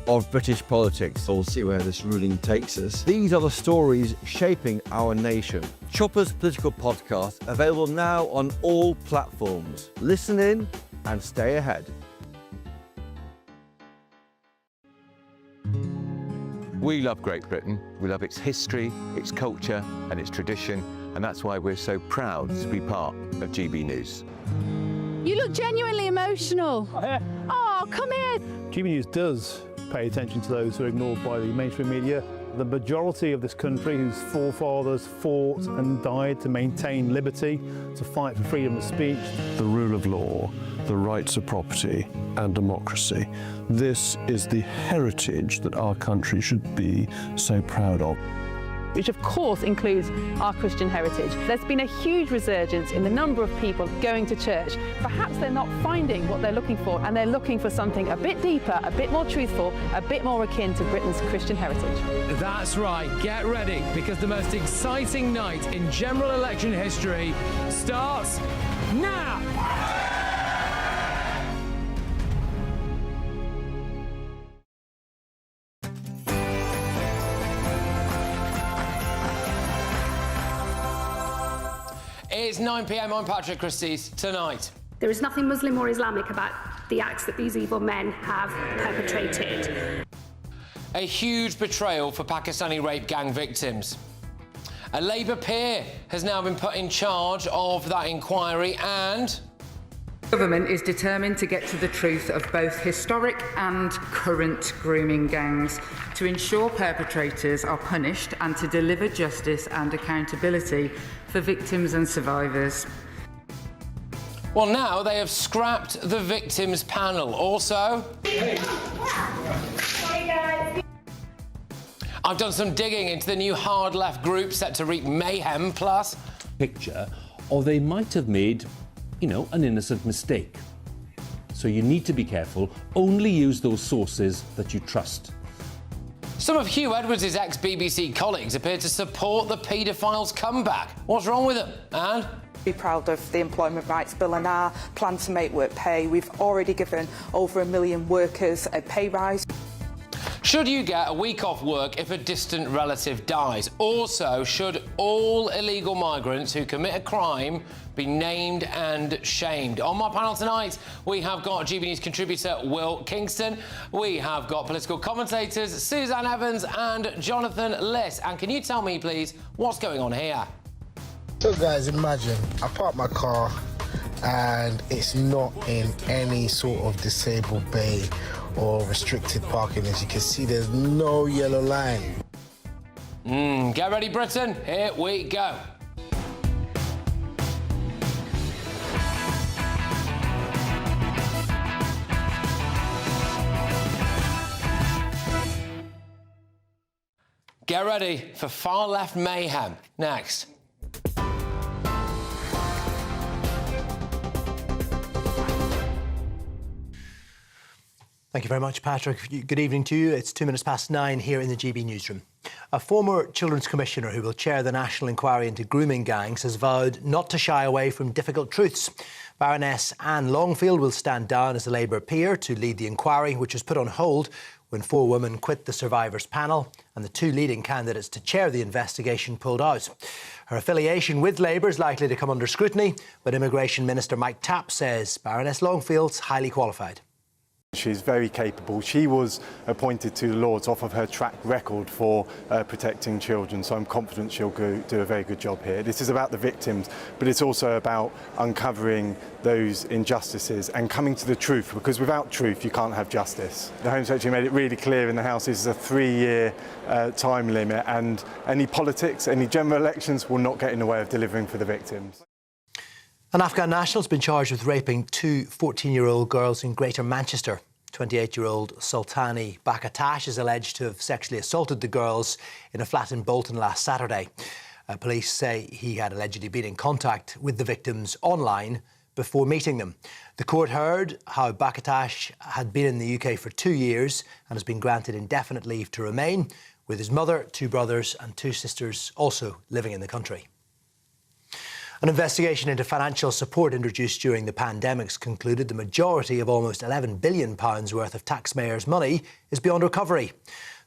of British politics. We'll see where this ruling takes us. These are the stories shaping our nation. Chopper's Political Podcast, available now on all platforms. Listen in and stay ahead. We love Great Britain. We love its history, its culture and its tradition, and that's why we're so proud to be part of GBNews. You look genuinely emotional. Oh, come here. GBNews does pay attention to those who are ignored by the mainstream media. The majority of this country whose forefathers fought and died to maintain liberty, to fight for freedom of speech. The rule of law, the rights of property and democracy. This is the heritage that our country should be so proud of. Which of course includes our Christian heritage. There's been a huge resurgence in the number of people going to church. Perhaps they're not finding what they're looking for, and they're looking for something a bit deeper, a bit more truthful, a bit more akin to Britain's Christian heritage. That's right, get ready, because the most exciting night in general election history starts now! It's 9 p.m. I'm Patrick Christys. Tonight, there is nothing Muslim or Islamic about the acts that these evil men have perpetrated. a huge betrayal for Pakistani rape gang victims. A Labour peer has now been put in charge of that inquiry, and the government is determined to get to the truth of both historic and current grooming gangs, to ensure perpetrators are punished and to deliver justice and accountability for victims and survivors. Well, now they have scrapped the victims panel. Also, I've done some digging into the new hard left group set to wreak mayhem, plus picture, or they might have made, an innocent mistake. So you need to be careful. Only use those sources that you trust. Some of Huw Edwards' ex-BBC colleagues appear to support the paedophiles' comeback. What's wrong with them? And be proud of the Employment Rights Bill and our plan to make work pay. We've already given over 1 million workers a pay rise. Should you get a week off work if a distant relative dies? Also, should all illegal migrants who commit a crime be named and shamed? On my panel tonight, we have got GBNews contributor Will Kingston. We have got political commentators Suzanne Evans and Jonathan Liss. And can you tell me, please, what's going on here? So, guys, imagine I park my car and it's not in any sort of disabled bay or restricted parking. As you can see, there's no yellow line. Get ready, Britain. Here we go. Get ready for far-left mayhem. Next. Thank you very much, Patrick. Good evening to you. It's 9:02 here in the GB newsroom. A former Children's Commissioner who will chair the National Inquiry into Grooming Gangs has vowed not to shy away from difficult truths. Baroness Anne Longfield will stand down as a Labour peer to lead the inquiry, which was put on hold when 4 women quit the survivors panel and the 2 leading candidates to chair the investigation pulled out. Her affiliation with Labour is likely to come under scrutiny, but Immigration Minister Mike Tapp says Baroness Longfield's highly qualified. She's very capable. She was appointed to the Lords off of her track record for protecting children, so I'm confident she'll do a very good job here. This is about the victims, but it's also about uncovering those injustices and coming to the truth, because without truth you can't have justice. The Home Secretary made it really clear in the House this is a 3-year time limit, and any politics, any general elections will not get in the way of delivering for the victims. An Afghan national has been charged with raping 2 14-year-old girls in Greater Manchester. 28-year-old Sultani Bakatash is alleged to have sexually assaulted the girls in a flat in Bolton last Saturday. Police say he had allegedly been in contact with the victims online before meeting them. The court heard how Bakatash had been in the UK for 2 years and has been granted indefinite leave to remain, with his mother, 2 brothers and 2 sisters also living in the country. An investigation into financial support introduced during the pandemic's concluded the majority of almost £11 billion worth of taxpayers' money is beyond recovery.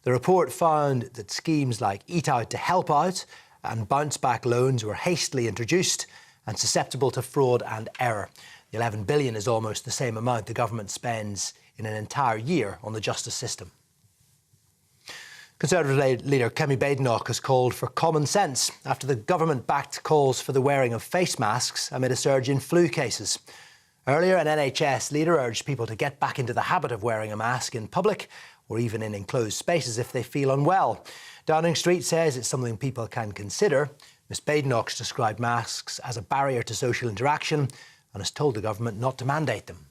The report found that schemes like Eat Out to Help Out and bounce back loans were hastily introduced and susceptible to fraud and error. The £11 billion is almost the same amount the government spends in an entire year on the justice system. Conservative leader Kemi Badenoch has called for common sense after the government-backed calls for the wearing of face masks amid a surge in flu cases. Earlier, an NHS leader urged people to get back into the habit of wearing a mask in public or even in enclosed spaces if they feel unwell. Downing Street says it's something people can consider. Ms Badenoch described masks as a barrier to social interaction and has told the government not to mandate them.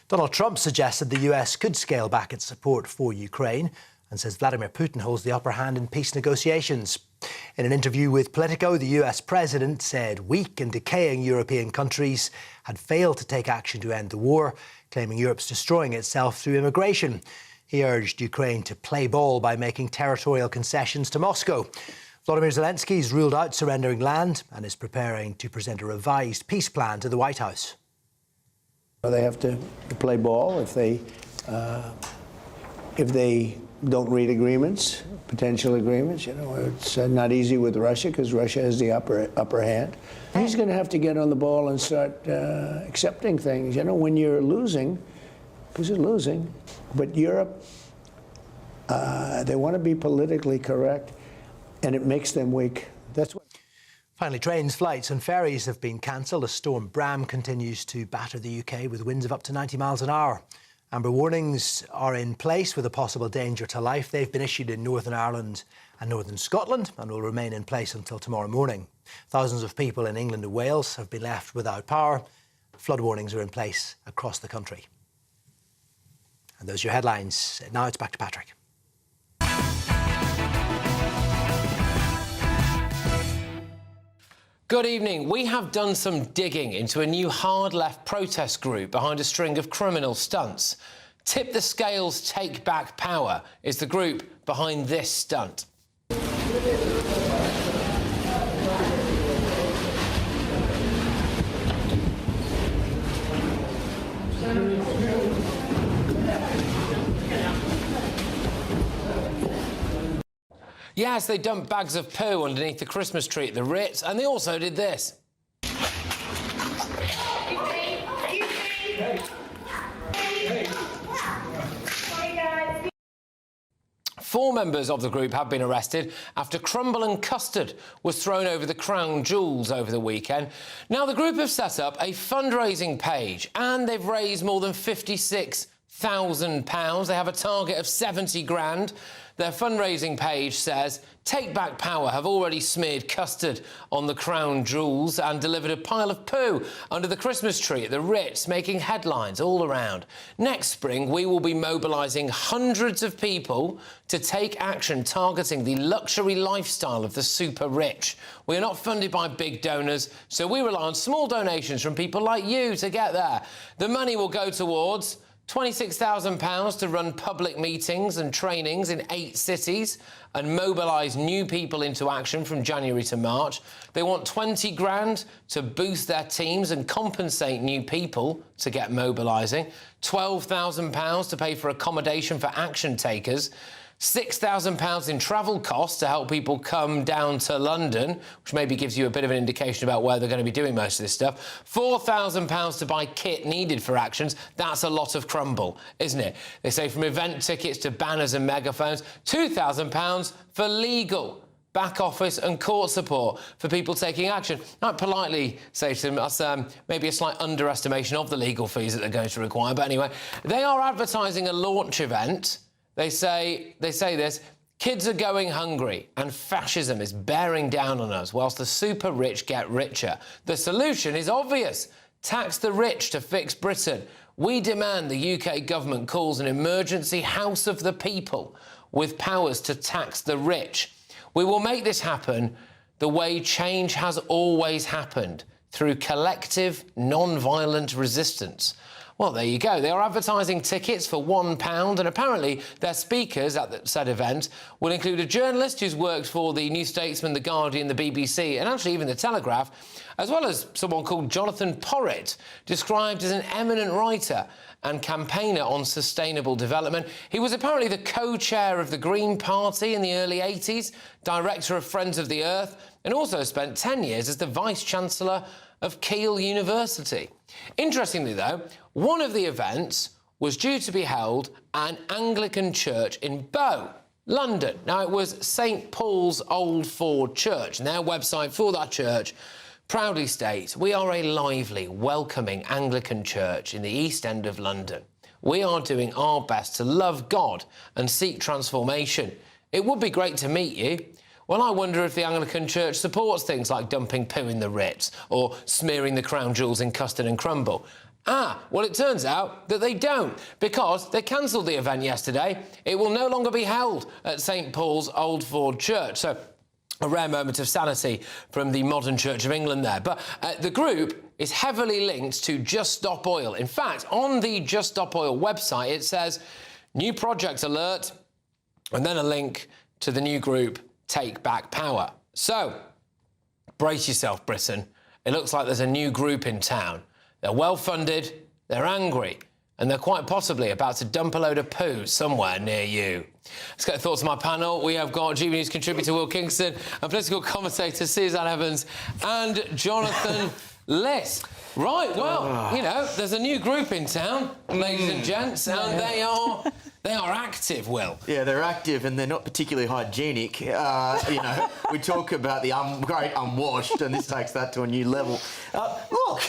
Donald Trump suggested the US could scale back its support for Ukraine and says Vladimir Putin holds the upper hand in peace negotiations. In an interview with Politico, the US president said weak and decaying European countries had failed to take action to end the war, claiming Europe's destroying itself through immigration. He urged Ukraine to play ball by making territorial concessions to Moscow. Volodymyr Zelensky has ruled out surrendering land and is preparing to present a revised peace plan to the White House. They have to play ball if they don't read agreements, potential agreements. You know, it's not easy with Russia because Russia has the upper hand. He's going to have to get on the ball and start accepting things. You know, when you're losing, because you're losing, but Europe, they want to be politically correct, and it makes them weak. That's what. Finally, trains, flights and ferries have been cancelled as Storm Bram continues to batter the UK with winds of up to 90 miles an hour. Amber warnings are in place with a possible danger to life. They've been issued in Northern Ireland and Northern Scotland and will remain in place until tomorrow morning. Thousands of people in England and Wales have been left without power. Flood warnings are in place across the country. And those are your headlines. Now it's back to Patrick. Good evening. We have done some digging into a new hard-left protest group behind a string of criminal stunts. Tip the Scales Take Back Power is the group behind this stunt. Yes, they dumped bags of poo underneath the Christmas tree at the Ritz, and they also did this. 4 members of the group have been arrested after crumble and custard was thrown over the crown jewels over the weekend. Now, the group have set up a fundraising page and they've raised more than £56,000. They have a target of 70 grand. Their fundraising page says, Take Back Power have already smeared custard on the crown jewels and delivered a pile of poo under the Christmas tree at the Ritz, making headlines all around. Next spring, we will be mobilising hundreds of people to take action targeting the luxury lifestyle of the super rich. We are not funded by big donors, so we rely on small donations from people like you to get there. The money will go towards £26,000 to run public meetings and trainings in 8 cities and mobilise new people into action from January to March. They want 20 grand to boost their teams and compensate new people to get mobilising, £12,000 to pay for accommodation for action takers, £6,000 in travel costs to help people come down to London, which maybe gives you a bit of an indication about where they're going to be doing most of this stuff. £4,000 to buy kit needed for actions. That's a lot of crumble, isn't it? They say from event tickets to banners and megaphones. £2,000 for legal, back office and court support for people taking action. I'd politely say to them that's maybe a slight underestimation of the legal fees that they're going to require. But anyway, they are advertising a launch event. They say this, kids are going hungry and fascism is bearing down on us whilst the super rich get richer. The solution is obvious. Tax the rich to fix Britain. We demand the UK government calls an emergency House of the People with powers to tax the rich. We will make this happen the way change has always happened, through collective, non-violent resistance. Well, there you go. They are advertising tickets for £1, and apparently their speakers at the said event will include a journalist who's worked for the New Statesman, The Guardian, the BBC, and actually even The Telegraph, as well as someone called Jonathan Porritt, described as an eminent writer and campaigner on sustainable development. He was apparently the co-chair of the Green Party in the early 80s, director of Friends of the Earth, and also spent 10 years as the Vice-Chancellor of Keele University. Interestingly, though, one of the events was due to be held at an Anglican church in Bow, London. Now, it was St Paul's Old Ford Church, and their website for that church proudly states, "We are a lively, welcoming Anglican church in the East End of London. We are doing our best to love God and seek transformation. It would be great to meet you." Well, I wonder if the Anglican Church supports things like dumping poo in the Ritz or smearing the crown jewels in custard and crumble. Well, it turns out that they don't, because they cancelled the event yesterday. It will no longer be held at St Paul's Old Ford Church. So, a rare moment of sanity from the modern Church of England there. But the group is heavily linked to Just Stop Oil. In fact, on the Just Stop Oil website, it says, "New project alert," and then a link to the new group, Take Back Power. So, brace yourself, Britain. It looks like there's a new group in town. They're well-funded, they're angry, and they're quite possibly about to dump a load of poo somewhere near you. Let's get the thoughts of my panel. We have got GB News contributor Will Kingston and political commentator Suzanne Evans and Jonathan Liss. Right, well, you know, there's a new group in town, ladies and gents, and they are active, Will. Yeah, they're active and they're not particularly hygienic. You know, we talk about the great unwashed, and this takes that to a new level. Look,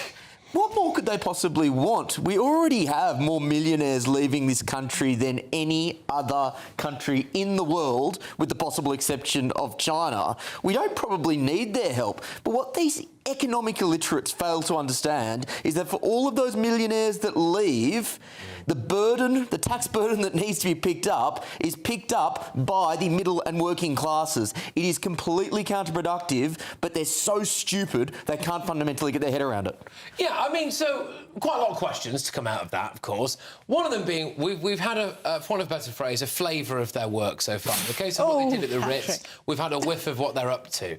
what more could they possibly want? We already have more millionaires leaving this country than any other country in the world, with the possible exception of China. We don't probably need their help. But what these economic illiterates fail to understand is that for all of those millionaires that leave, the burden, the tax burden that needs to be picked up is picked up by the middle and working classes. It is completely counterproductive, but they're so stupid they can't fundamentally get their head around it. Yeah, I mean, so quite a lot of questions to come out of that, of course. One of them being, we've had, for want of a better phrase, a flavour of their work so far. In the case of what they did at the Ritz, we've had a whiff of what they're up to.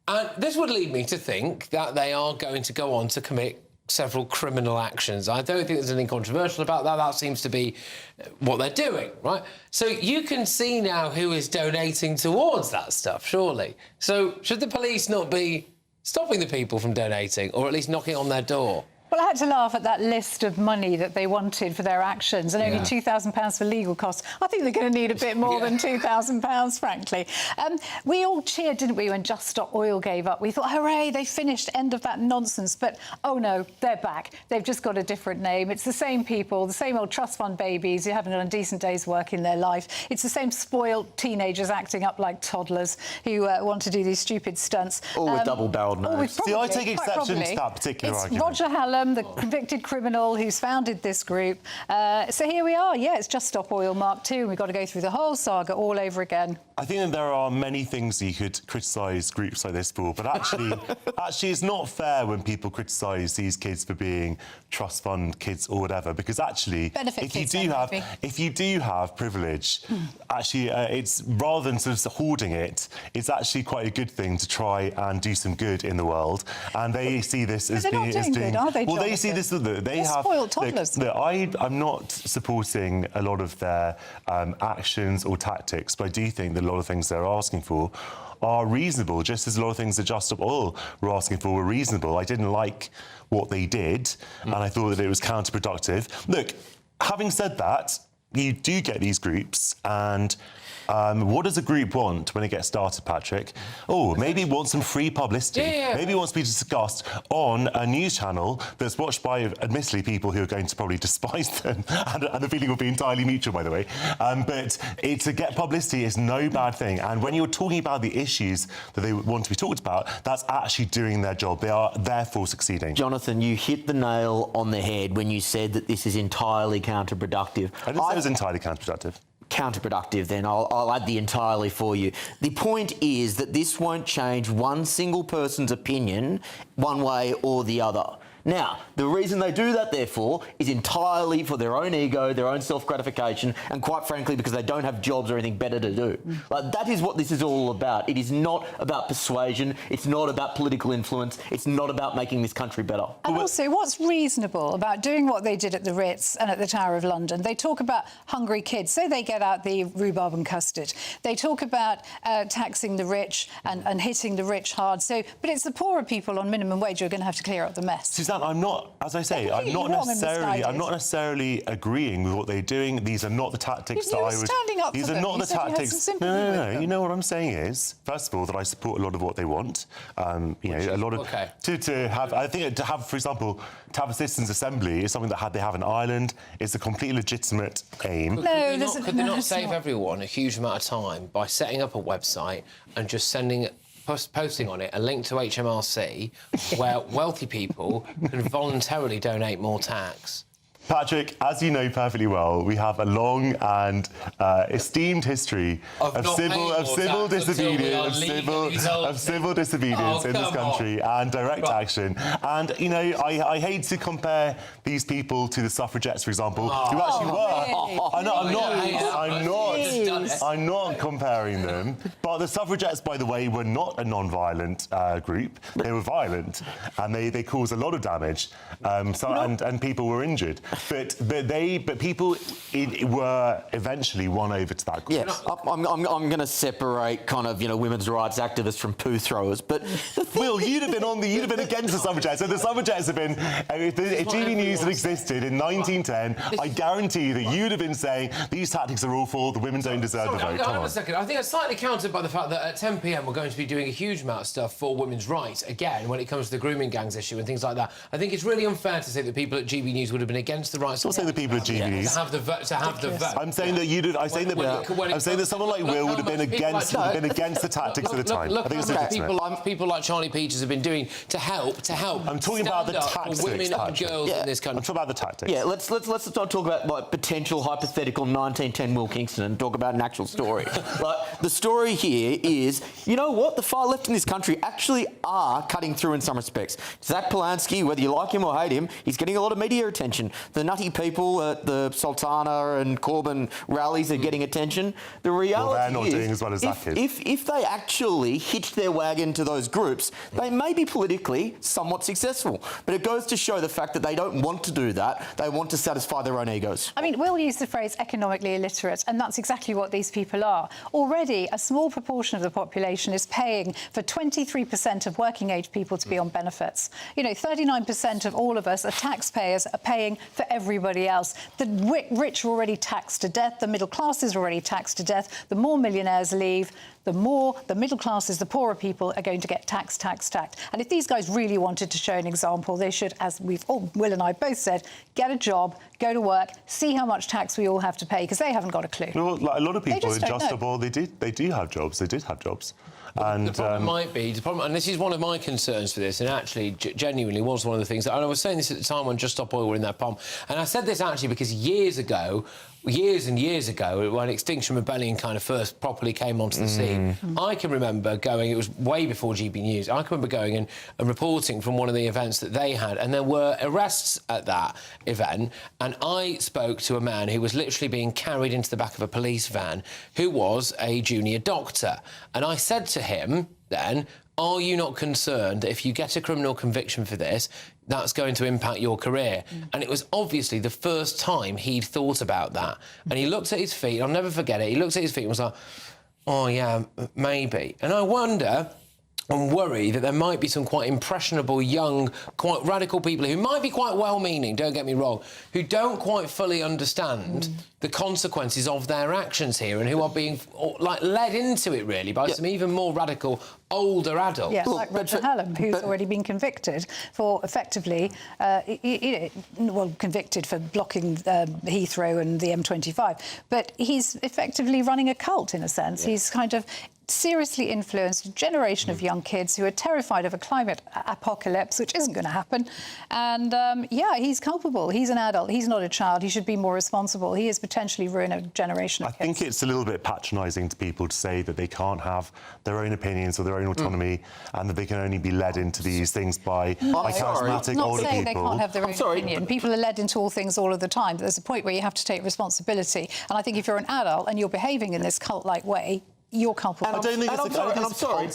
And this would lead me to think that they are going to go on to commit several criminal actions. I don't think there's anything controversial about that. That seems to be what they're doing, right? So you can see now who is donating towards that stuff, surely. So should the police not be stopping the people from donating, or at least knocking on their door? Well, I had to laugh at that list of money that they wanted for their actions, and only £2,000 for legal costs. I think they're going to need a bit more than £2,000, frankly. We all cheered, didn't we, when Just Stop Oil gave up? We thought, hooray, they finished, end of that nonsense. But, oh no, they're back. They've just got a different name. It's the same people, the same old trust fund babies who haven't done a decent day's work in their life. It's the same spoiled teenagers acting up like toddlers who want to do these stupid stunts. All with double-barrelled knives. See, I take exception to that particular argument. Roger Hallam, the convicted criminal who's founded this group. So here we are. Yeah, it's Just Stop Oil Mark II, and we've got to go through the whole saga all over again. I think that there are many things you could criticise groups like this for, but actually, it's not fair when people criticise these kids for being trust fund kids or whatever, because actually, if you do have privilege, actually, it's rather than sort of hoarding it, it's actually quite a good thing to try and do some good in the world, and they see this as being good, are they? Well, they see this. They have spoiled toddlers. Look, I'm not supporting a lot of their actions or tactics, but I do think that a lot of things they're asking for are reasonable, just as a lot of things that Just Stop Oil were asking for were reasonable. I didn't like what they did, and I thought that it was counterproductive. Look, having said that, you do get these groups, and what does a group want when it gets started, Patrick? Oh, maybe it wants some free publicity. Maybe it wants to be discussed on a news channel that's watched by, admittedly, people who are going to probably despise them, and the feeling will be entirely mutual, by the way. But to get publicity is no bad thing. And when you're talking about the issues that they want to be talked about, that's actually doing their job. They are therefore succeeding. Jonathan, you hit the nail on the head when you said that this is entirely counterproductive. I didn't say it was entirely counterproductive. Counterproductive, then. I'll add the entirely for you. The point is that this won't change one single person's opinion one way or the other. Now, the reason they do that, therefore, is entirely for their own ego, their own self-gratification, and quite frankly, because they don't have jobs or anything better to do. Like, that is what this is all about. It is not about persuasion. It's not about political influence. It's not about making this country better. And also, what's reasonable about doing what they did at the Ritz and at the Tower of London? They talk about hungry kids, so they get out the rhubarb and custard. They talk about taxing the rich and hitting the rich hard. So, but it's the poorer people on minimum wage who are going to have to clear up the mess. Suzanne, I'm not, as I say, I'm not necessarily agreeing with what they're doing. These are not the tactics that I would. Standing up These for are them. not You the said you had tactics. some sympathy with them. You know what I'm saying is, first of all, that I support a lot of what they want. You know, a lot of to have. I think to have, for example, to have a citizens' assembly is something that they have in Ireland. It's a completely legitimate aim. Could they not save everyone a huge amount of time by setting up a website and just posting on it a link to HMRC where wealthy people can voluntarily donate more tax? Patrick, as you know perfectly well, we have a long and esteemed history of civil disobedience in this country and direct action. And, you know, I hate to compare these people to the suffragettes, for example, who actually were. I'm not comparing them. But the suffragettes, by the way, were not a non-violent group. They were violent, and they caused a lot of damage. And people were injured. But people were eventually won over to that group. Yes, I'm going to separate kind of, you know, women's rights activists from poo throwers. But Will, you'd have been against the suffragettes. So the suffragettes have been. If GBNews had existed in 1910, I guarantee that you'd have been saying these tactics are awful. The women don't deserve the vote. Come on a second. I think it's slightly countered by the fact that at 10 p.m. we're going to be doing a huge amount of stuff for women's rights again when it comes to the grooming gangs issue and things like that. I think it's really unfair to say that people at GBNews would have been against the rights. I'm saying the people at GBNews. To have the vote. I'm saying that you did. I'm saying that someone like Will would have been against the tactics at the time. I think it's legitimate. People like Charlie Peters have been doing to help. I'm talking about the tactics, women and girls in this country. I'm talking about the tactics. Yeah, let's not talk about like potential hypothetical 1910 Will Kingston and talk about an actual story. Like, the story here is, you know what, the far left in this country actually are cutting through in some respects. Zach Polanski, whether you like him or hate him, he's getting a lot of media attention. The nutty people at the Sultana and Corbyn rallies are getting attention. The reality they're not doing as well as Zach is. If they actually hitch their wagon to those groups, they may be politically somewhat successful. But it goes to show the fact that they don't want to do that. They want to satisfy their own egos. I mean, Will used the phrase economically illiterate, and that's exactly what these people are. Already, a small proportion of the population is paying for 23% of working-age people to be on benefits. You know, 39% of all of us are taxpayers are paying for everybody else. The rich are already taxed to death. The middle class is already taxed to death. The more millionaires leave, the more the middle classes, the poorer people, are going to get taxed. And if these guys really wanted to show an example, they should, as Will and I both said, get a job, go to work, see how much tax we all have to pay, because they haven't got a clue. Well, like a lot of people in Justable, they do have jobs. They did have jobs. And the problem might be, and this is one of my concerns for this, and actually genuinely was one of the things that, and I was saying this at the time when Just Stop Oil were in their palm, and I said this actually because years and years ago, when Extinction Rebellion kind of first properly came onto the scene, I can remember going, it was way before GBNews, I can remember going and reporting from one of the events that they had, and there were arrests at that event, and I spoke to a man who was literally being carried into the back of a police van who was a junior doctor, and I said to him then, are you not concerned that if you get a criminal conviction for this, that's going to impact your career? And it was obviously the first time he'd thought about that. And he looked at his feet, I'll never forget it, he looked at his feet and was like, oh yeah, maybe. And I wonder and worry that there might be some quite impressionable, young, quite radical people who might be quite well-meaning, don't get me wrong, who don't quite fully understand the consequences of their actions here and who are being, like, led into it, really, by some even more radical, older adults. Yeah, like Roger Hallam, who's already been convicted for effectively, convicted for blocking Heathrow and the M25, but he's effectively running a cult, in a sense. He's kind of seriously influenced a generation of young kids who are terrified of a climate apocalypse, which isn't going to happen. And, he's culpable. He's an adult. He's not a child. He should be more responsible. He has potentially ruined a generation of kids. I think it's a little bit patronising to people to say that they can't have their own opinions or their their own autonomy and that they can only be led into these things by charismatic not older saying people. They can't have their own opinion. People are led into all things all of the time. But there's a point where you have to take responsibility. And I think if you're an adult and you're behaving in this cult-like way, you're culpable. And I'm sorry,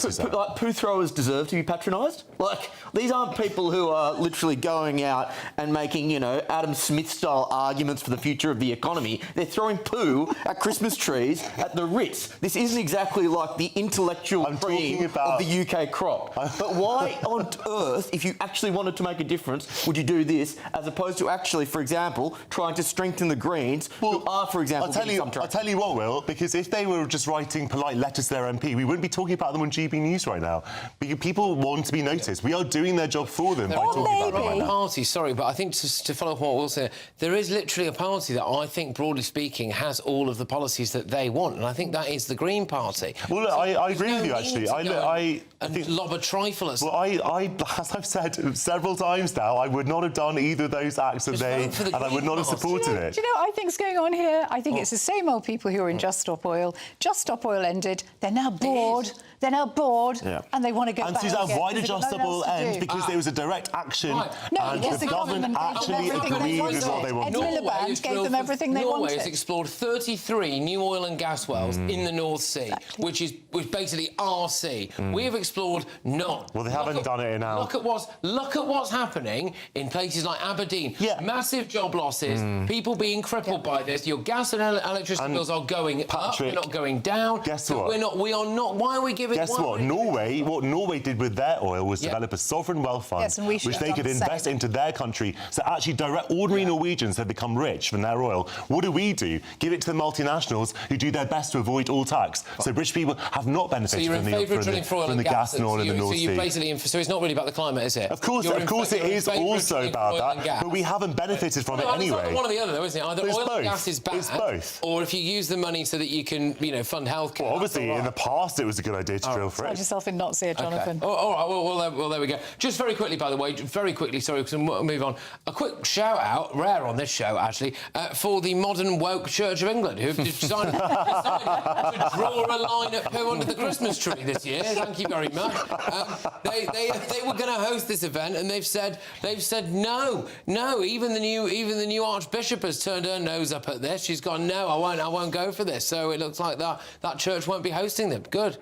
poo throwers deserve to be patronised. Like, these aren't people who are literally going out and making, you know, Adam Smith-style arguments for the future of the economy. They're throwing poo at Christmas trees at the Ritz. This isn't exactly like the intellectual cream of the UK crop. But why on earth, if you actually wanted to make a difference, would you do this as opposed to actually, for example, trying to strengthen the Greens, who are, for example, I'll tell you what, Will, because if they were just writing polite letters to their MP, we wouldn't be talking about them on GB News right now. People want to be noticed. We are doing their job for them by talking about them right now. Party, sorry, but I think to follow up on what Will said, there is literally a party that I think, broadly speaking, has all of the policies that they want, and I think that is the Green Party. Well, look, I agree with you, actually. I think lob a trifle at... Well, as I've said several times now, I would not have done either of those acts and I would not have supported it. Do you know what I think's going on here? I think it's the same old people who are in Just Stop Oil. Just Stop Oil ended. They're now bored. They're now bored, and they want to go back. And Suzanne, again why did Just Stop Oil end? Because there was a direct action, and the government actually agreed with what they wanted. Ed Miliband gave them everything they wanted. Norway has explored 33 new oil and gas wells in the North Sea, which is basically our sea. We have explored none. Well, they haven't done it now. Look at what's happening in places like Aberdeen. Massive job losses, people being crippled by this. Your gas and electricity bills are going up, they're not going down. Guess what? We are not. Why are we giving? Guess what? What Norway did with their oil was develop a sovereign wealth fund, which they could invest into their country. So actually, ordinary Norwegians have become rich from their oil. What do? Give it to the multinationals who do their best to avoid all tax. So British people have not benefited from the gas and oil in the North Sea. So it's not really about the climate, is it? Of course it is also about that, but we haven't benefited from it anyway. It's one or the other, though, isn't it? Either oil and gas is bad, it's both. Or if you use the money so that you can, fund healthcare. Well, obviously, in the past, it was a good idea to drill for it. Find yourself in not here, Jonathan. Okay. All right, well, there we go. Just very quickly, by the way, sorry, because we'll move on. A quick shout-out, rare on this show, actually, for the modern woke Church of England, who've decided to draw a line at poo under the Christmas tree this year. Thank you very much. They were going to host this event, and they've said no. Even the new Archbishop has turned her nose up at this. She's gone, no, I won't go for this. So it looks like that church won't be hosting them. Good.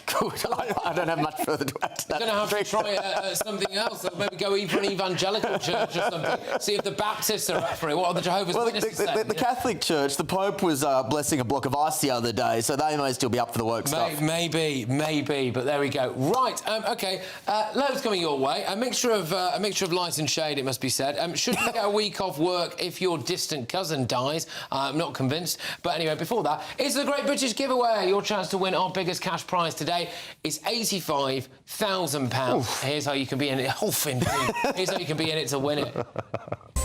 Good. I don't have much further to add to that. You're going to have to try something else. Or maybe go for an evangelical church or something. See if the Baptists are up for it. What are the Jehovah's Witnesses saying? The Catholic Church, the Pope was blessing a block of ice the other day, so they may still be up for the woke stuff. Maybe, but there we go. Right, OK, loads coming your way. A mixture of light and shade, it must be said. Should you get a week off work if your distant cousin dies? I'm not convinced. But anyway, before that, it's the Great British Giveaway. Your chance to win our biggest cash prize today is £85,000. Here's how you can be in it. Here's how you can be in it to win it.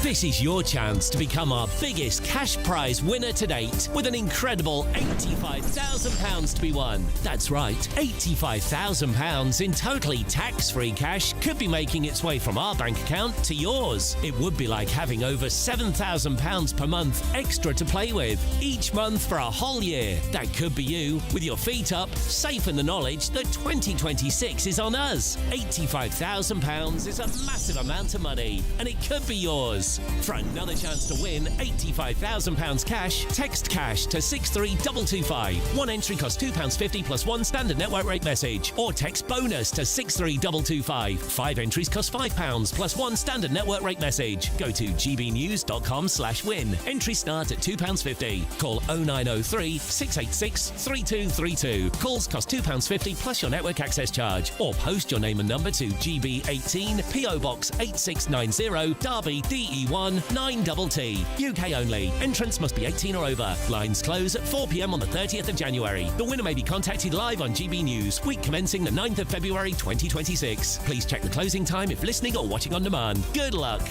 This is your chance to become our biggest cash prize winner to date with an incredible £85,000 to be won. That's right, £85,000 in totally tax-free cash could be making its way from our bank account to yours. It would be like having over £7,000 per month extra to play with each month for a whole year. That could be you, with your feet up, safe in the knowledge that 2026 is on us. £85,000 is a massive amount of money, and it could be yours. For another chance to win £85,000 cash, text cash to 63225. One entry costs £2.50 plus one standard network rate message, or text bonus to 63225. 5 entries cost £5 plus one standard network rate message. Go to gbnews.com/win. Entries start at £2.50. Call 0903 686 3232. Calls cost £2.50 plus your network access charge, or post your name and number to GB18 PO Box 8690 Derby DE1 9TT. UK only. Entrance must be 18 or over. Lines close at 4 p.m. on the 30th of January. The winner may be contacted live on GB News, week commencing the 9th of February 2026. Please check the closing time if listening or watching on demand. Good luck.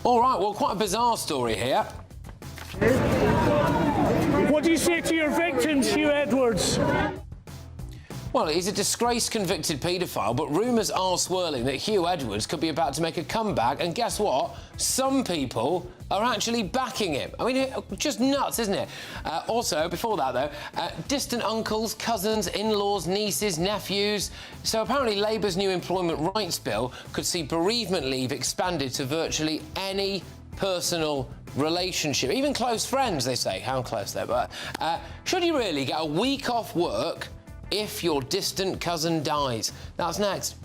All right, well, quite a bizarre story here. What do you say to your victims, Huw Edwards? Well, he's a disgraced convicted paedophile, but rumours are swirling that Huw Edwards could be about to make a comeback, and guess what? Some people are actually backing him. I mean, just nuts, isn't it? Also, before that, though, distant uncles, cousins, in-laws, nieces, nephews. So apparently Labour's new employment rights bill could see bereavement leave expanded to virtually any personal relationship, even close friends, they say. How close they're, but should you really get a week off work if your distant cousin dies? That's next.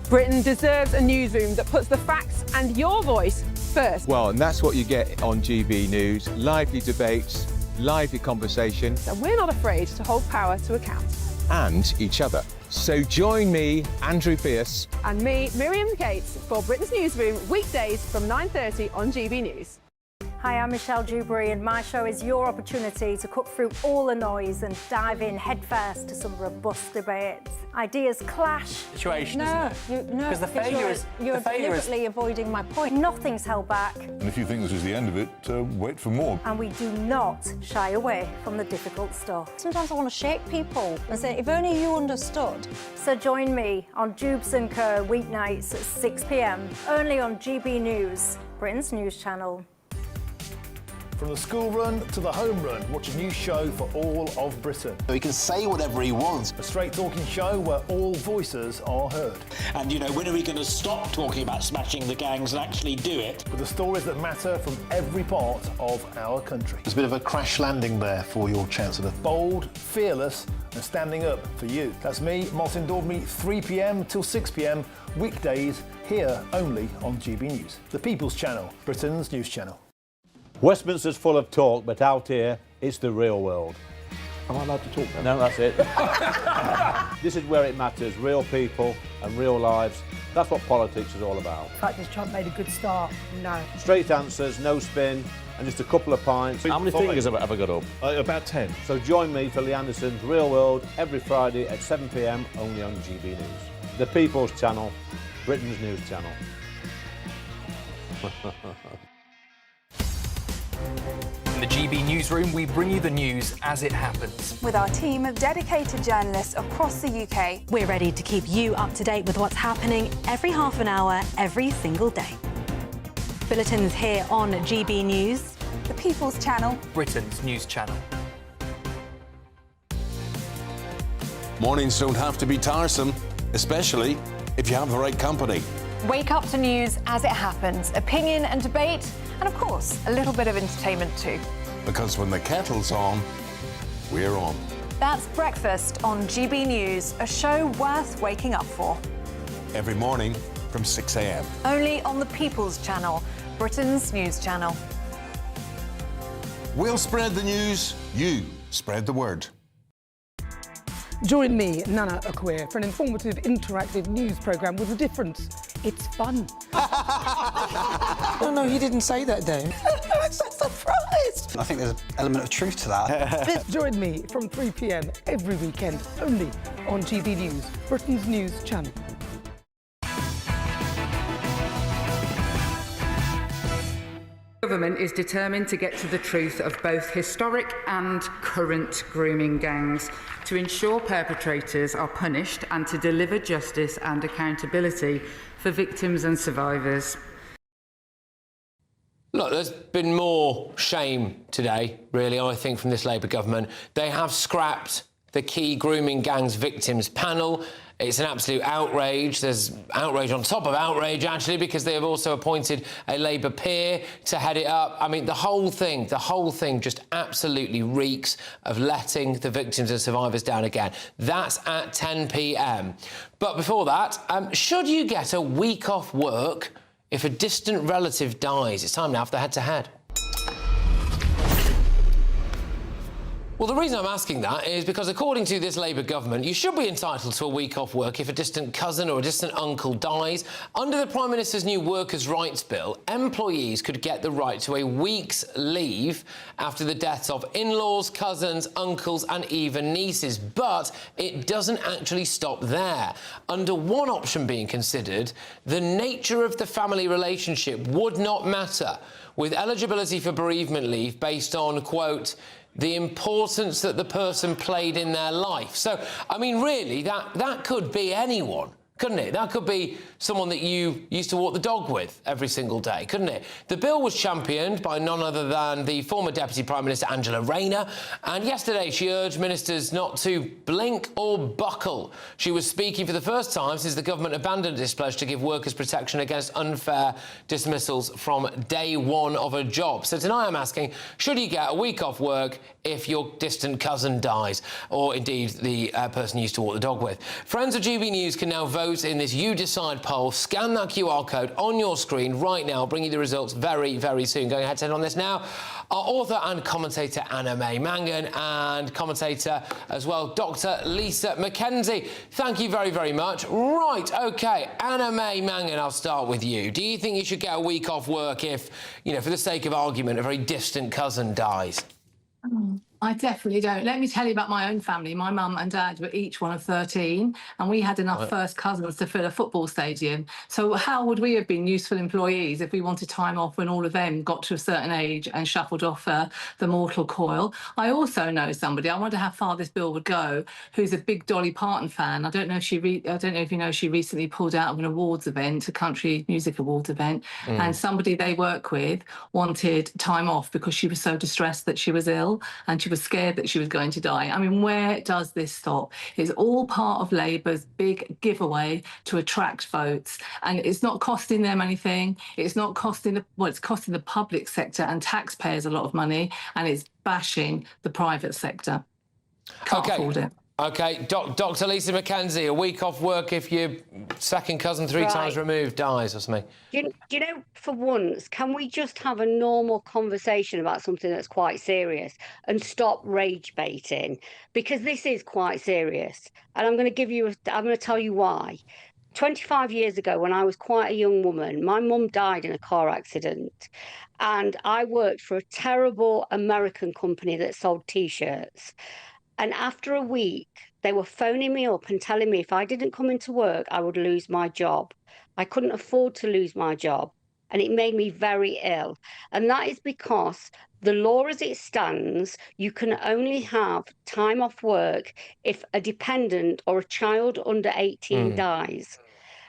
Britain deserves a newsroom that puts the facts and your voice first. Well, and that's what you get on GB News. Lively debates, lively conversation. And we're not afraid to hold power to account. And each other. So join me, Andrew Pierce. And me, Miriam Gates, for Britain's Newsroom, weekdays from 9:30 on GB News. Hi, I'm Michelle Dewberry, and my show is your opportunity to cut through all the noise and dive in headfirst to some robust debates. Ideas clash. Situation, no, isn't it? No, because the failure is you're deliberately avoiding my point. Nothing's held back. And if you think this is the end of it, wait for more. And we do not shy away from the difficult stuff. Sometimes I want to shake people and say, if only you understood. So join me on Dubes & Co. weeknights at 6 p.m, only on GB News, Britain's news channel. From the school run to the home run, watch a new show for all of Britain. He can say whatever he wants. A straight-talking show where all voices are heard. And, you know, when are we going to stop talking about smashing the gangs and actually do it? With the stories that matter from every part of our country. There's a bit of a crash landing there for your Chancellor. Bold, fearless and standing up for you. That's me, Martin Daubney, 3 p.m. till 6 p.m, weekdays, here only on GB News. The People's Channel, Britain's news channel. Westminster's full of talk, but out here, it's the real world. Am I allowed to talk No, now? that's it. This is where it matters, real people and real lives. That's what politics is all about. In fact, has Trump made a good start? No. Straight answers, no spin, and just a couple of pints. How many fingers have I got up? About 10. So join me for Lee Anderson's Real World every Friday at 7 p.m, only on GB News. The People's Channel, Britain's news channel. In the GB Newsroom, we bring you the news as it happens. With our team of dedicated journalists across the UK, we're ready to keep you up to date with what's happening every half an hour, every single day. Bulletins here on GB News, the People's Channel, Britain's news channel. Mornings don't have to be tiresome, especially if you have the right company. Wake up to news as it happens, opinion and debate, and of course, a little bit of entertainment too. Because when the kettle's on, we're on. That's Breakfast on GB News, a show worth waking up for. Every morning from 6 a.m. Only on the People's Channel, Britain's news channel. We'll spread the news, you spread the word. Join me, Nana Akwe, for an informative, interactive news programme with a difference. It's fun. No, he didn't say that, though. I'm so surprised. I think there's an element of truth to that. Join me from 3 p.m. every weekend, only on GB News, Britain's news channel. The government is determined to get to the truth of both historic and current grooming gangs, to ensure perpetrators are punished and to deliver justice and accountability for victims and survivors. Look, there's been more shame today, really, I think, from this Labour government. They have scrapped the key grooming gangs victims panel. It's an absolute outrage. There's outrage on top of outrage, actually, because they have also appointed a Labour peer to head it up. I mean, the whole thing just absolutely reeks of letting the victims and survivors down again. That's at 10 p.m. But before that, should you get a week off work if a distant relative dies? It's time now for the head-to-head. Well, the reason I'm asking that is because, according to this Labour government, you should be entitled to a week off work if a distant cousin or a distant uncle dies. Under the Prime Minister's new Workers' Rights Bill, employees could get the right to a week's leave after the deaths of in-laws, cousins, uncles and even nieces. But it doesn't actually stop there. Under one option being considered, the nature of the family relationship would not matter, with eligibility for bereavement leave based on, quote, the importance that the person played in their life. So, I mean, really, that could be anyone, couldn't it? That could be someone that you used to walk the dog with every single day, couldn't it? The bill was championed by none other than the former Deputy Prime Minister, Angela Rayner, and yesterday she urged ministers not to blink or buckle. She was speaking for the first time since the government abandoned its pledge to give workers protection against unfair dismissals from day one of a job. So tonight I'm asking, should you get a week off work if your distant cousin dies, or indeed the person you used to walk the dog with? Friends of GB News can now vote in this You Decide poll. Scan that QR code on your screen right now. I'll bring you the results very, very soon. Going ahead to on this now, our author and commentator Anna May Mangan, and commentator as well, Dr. Lisa Mackenzie. Thank you very, very much. Right, OK, Anna May Mangan, I'll start with you. Do you think you should get a week off work if, you know, for the sake of argument, a very distant cousin dies? I definitely don't. Let me tell you about my own family. My mum and dad were each one of 13, and we had enough first cousins to fill a football stadium. So how would we have been useful employees if we wanted time off when all of them got to a certain age and shuffled off the mortal coil? I also know somebody, I wonder how far this bill would go, who's a big Dolly Parton fan. I don't know if you know, she recently pulled out of an awards event, a country music awards event, and somebody they work with wanted time off because she was so distressed that she was ill and she was scared that she was going to die. I mean, where does this stop? It's all part of Labour's big giveaway to attract votes, and it's not costing them anything. It's not costing it's costing the public sector and taxpayers a lot of money, and it's bashing the private sector. Can't afford it. OK, Dr. Lisa Mackenzie, a week off work if your second cousin three times removed dies or something. Do you know, for once, can we just have a normal conversation about something that's quite serious and stop rage baiting? Because this is quite serious. And I'm going to tell you why. 25 years ago, when I was quite a young woman, my mum died in a car accident. And I worked for a terrible American company that sold T-shirts. And after a week, they were phoning me up and telling me if I didn't come into work, I would lose my job. I couldn't afford to lose my job. And it made me very ill. And that is because the law as it stands, you can only have time off work if a dependent or a child under 18 dies.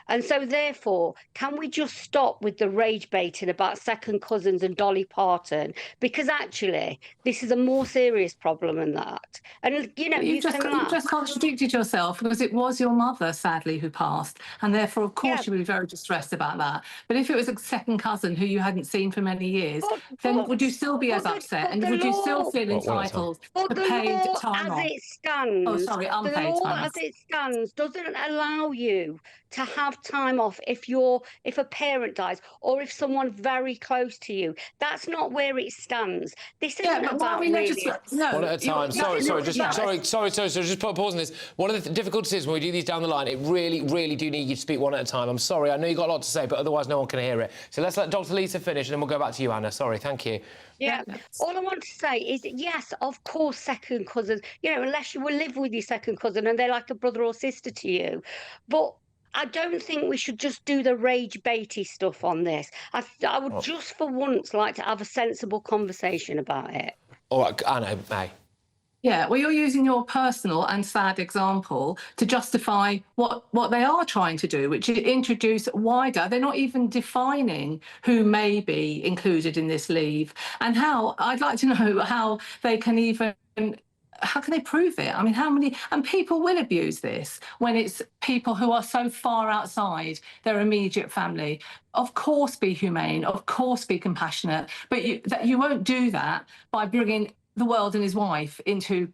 And so, therefore, can we just stop with the rage baiting about second cousins and Dolly Parton? Because actually, this is a more serious problem than that. And, you know, you just contradicted yourself, because it was your mother, sadly, who passed. And therefore, of course, you would be very distressed about that. But if it was a second cousin who you hadn't seen for many years, then would you still be as upset? And would you still feel entitled to paid time off? As it stands, oh, sorry, unpaid time off. The law as it stands doesn't allow you to have time off if a parent dies or if someone very close to you. That's not where it stands. This isn't about one at a time. Sorry, just put a pause on this. One of the difficulties is when we do these down the line, it really do need you to speak one at a time. I'm sorry, I know you've got a lot to say, but otherwise no one can hear it. So let's let Dr. Lisa finish and then we'll go back to you, Anna. Sorry, thank you. Yeah, all I want to say is, yes, of course, second cousins, you know, unless you will live with your second cousin and they're like a brother or sister to you. But I don't think we should just do the rage baity stuff on this. I would just for once like to have a sensible conversation about it. All right, Anna, May. Yeah, well, you're using your personal and sad example to justify what they are trying to do, which is introduce wider. They're not even defining who may be included in this leave, and how. I'd like to know how they can even. How can they prove it? I mean, how many... And people will abuse this when it's people who are so far outside their immediate family. Of course, be humane. Of course, be compassionate. But you won't do that by bringing the world and his wife into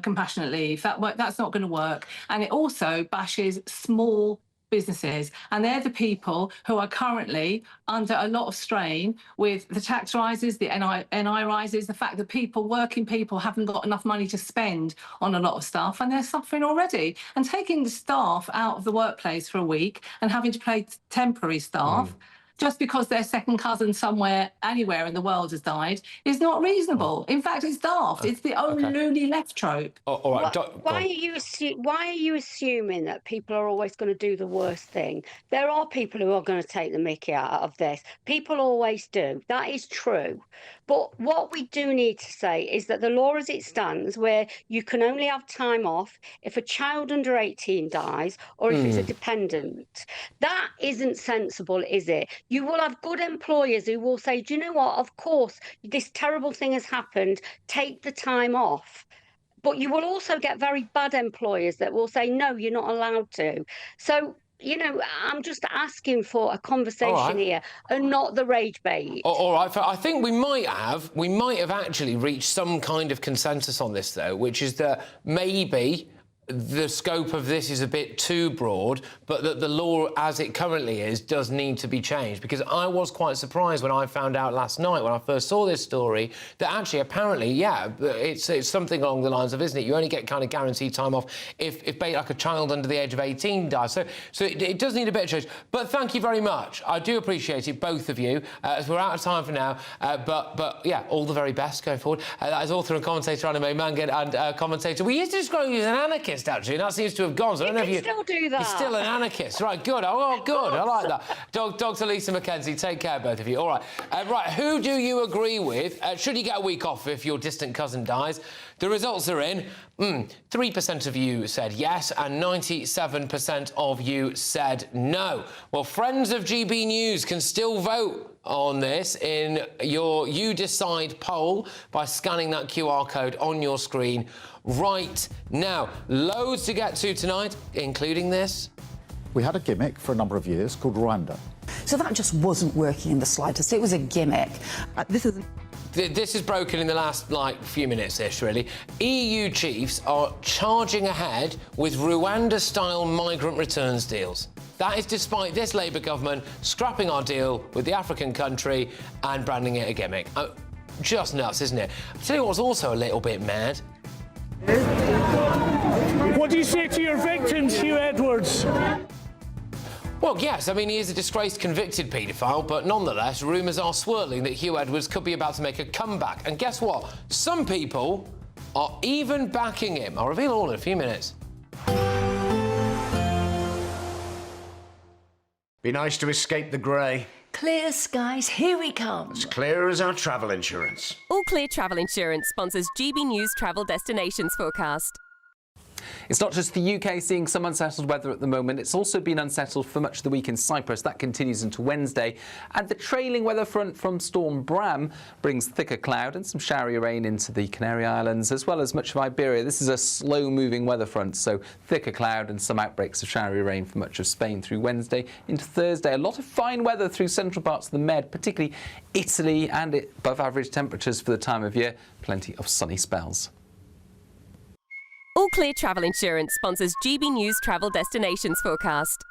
compassionate leave. That's not going to work. And it also bashes small businesses, and they're the people who are currently under a lot of strain with the tax rises, the NI rises, the fact that working people haven't got enough money to spend on a lot of stuff, and they're suffering already. And taking the staff out of the workplace for a week and having to pay temporary staff just because their second cousin somewhere, anywhere in the world has died, is not reasonable. In fact, it's daft. It's the old loony left trope. All right. Why are you assuming that people are always going to do the worst thing? There are people who are going to take the mickey out of this. People always do. That is true. But what we do need to say is that the law as it stands, where you can only have time off if a child under 18 dies or if it's a dependent, that isn't sensible, is it? You will have good employers who will say, do you know what, of course, this terrible thing has happened, take the time off. But you will also get very bad employers that will say, no, you're not allowed to. So, you know, I'm just asking for a conversation here and not the rage bait. All right, I think we might have actually reached some kind of consensus on this, though, which is that maybe the scope of this is a bit too broad, but that the law as it currently is does need to be changed. Because I was quite surprised when I found out last night, when I first saw this story, that actually apparently, it's something along the lines of, isn't it? You only get kind of guaranteed time off if like a child under the age of 18 dies. So it does need a bit of change. But thank you very much. I do appreciate it, both of you. As we're out of time for now, but yeah, all the very best going forward. That is author and commentator Anime Mangan and commentator. We used to describe you as an anarchist, actually, and that seems to have gone. So I don't know if you still do that. You're still an anarchist, right? Good. Oh, good. I like that. Dr. Lisa McKenzie, take care, both of you. All right. Right. Who do you agree with? Should you get a week off if your distant cousin dies? The results are in. 3% of you said yes, and 97% of you said no. Well, friends of GB News can still vote on this in your You Decide poll by scanning that QR code on your screen right now. Loads to get to tonight, including this. We had a gimmick for a number of years called Rwanda. So that just wasn't working in the slightest. It was a gimmick. This is broken in the last, few minutes-ish, really. EU chiefs are charging ahead with Rwanda-style migrant returns deals. That is despite this Labour government scrapping our deal with the African country and branding it a gimmick. Just nuts, isn't it? I'll tell you what's also a little bit mad. What do you say to your victims, Huw Edwards? Well, yes, I mean, he is a disgraced convicted paedophile, but nonetheless, rumours are swirling that Huw Edwards could be about to make a comeback. And guess what? Some people are even backing him. I'll reveal all in a few minutes. Be nice to escape the grey. Clear skies, here we come. As clear as our travel insurance. All Clear Travel Insurance sponsors GB News Travel Destinations Forecast. It's not just the UK seeing some unsettled weather at the moment. It's also been unsettled for much of the week in Cyprus. That continues into Wednesday. And the trailing weather front from Storm Bram brings thicker cloud and some showery rain into the Canary Islands, as well as much of Iberia. This is a slow-moving weather front, so thicker cloud and some outbreaks of showery rain for much of Spain through Wednesday into Thursday. A lot of fine weather through central parts of the Med, particularly Italy, and above-average temperatures for the time of year. Plenty of sunny spells. All Clear Travel Insurance sponsors GB News Travel Destinations Forecast.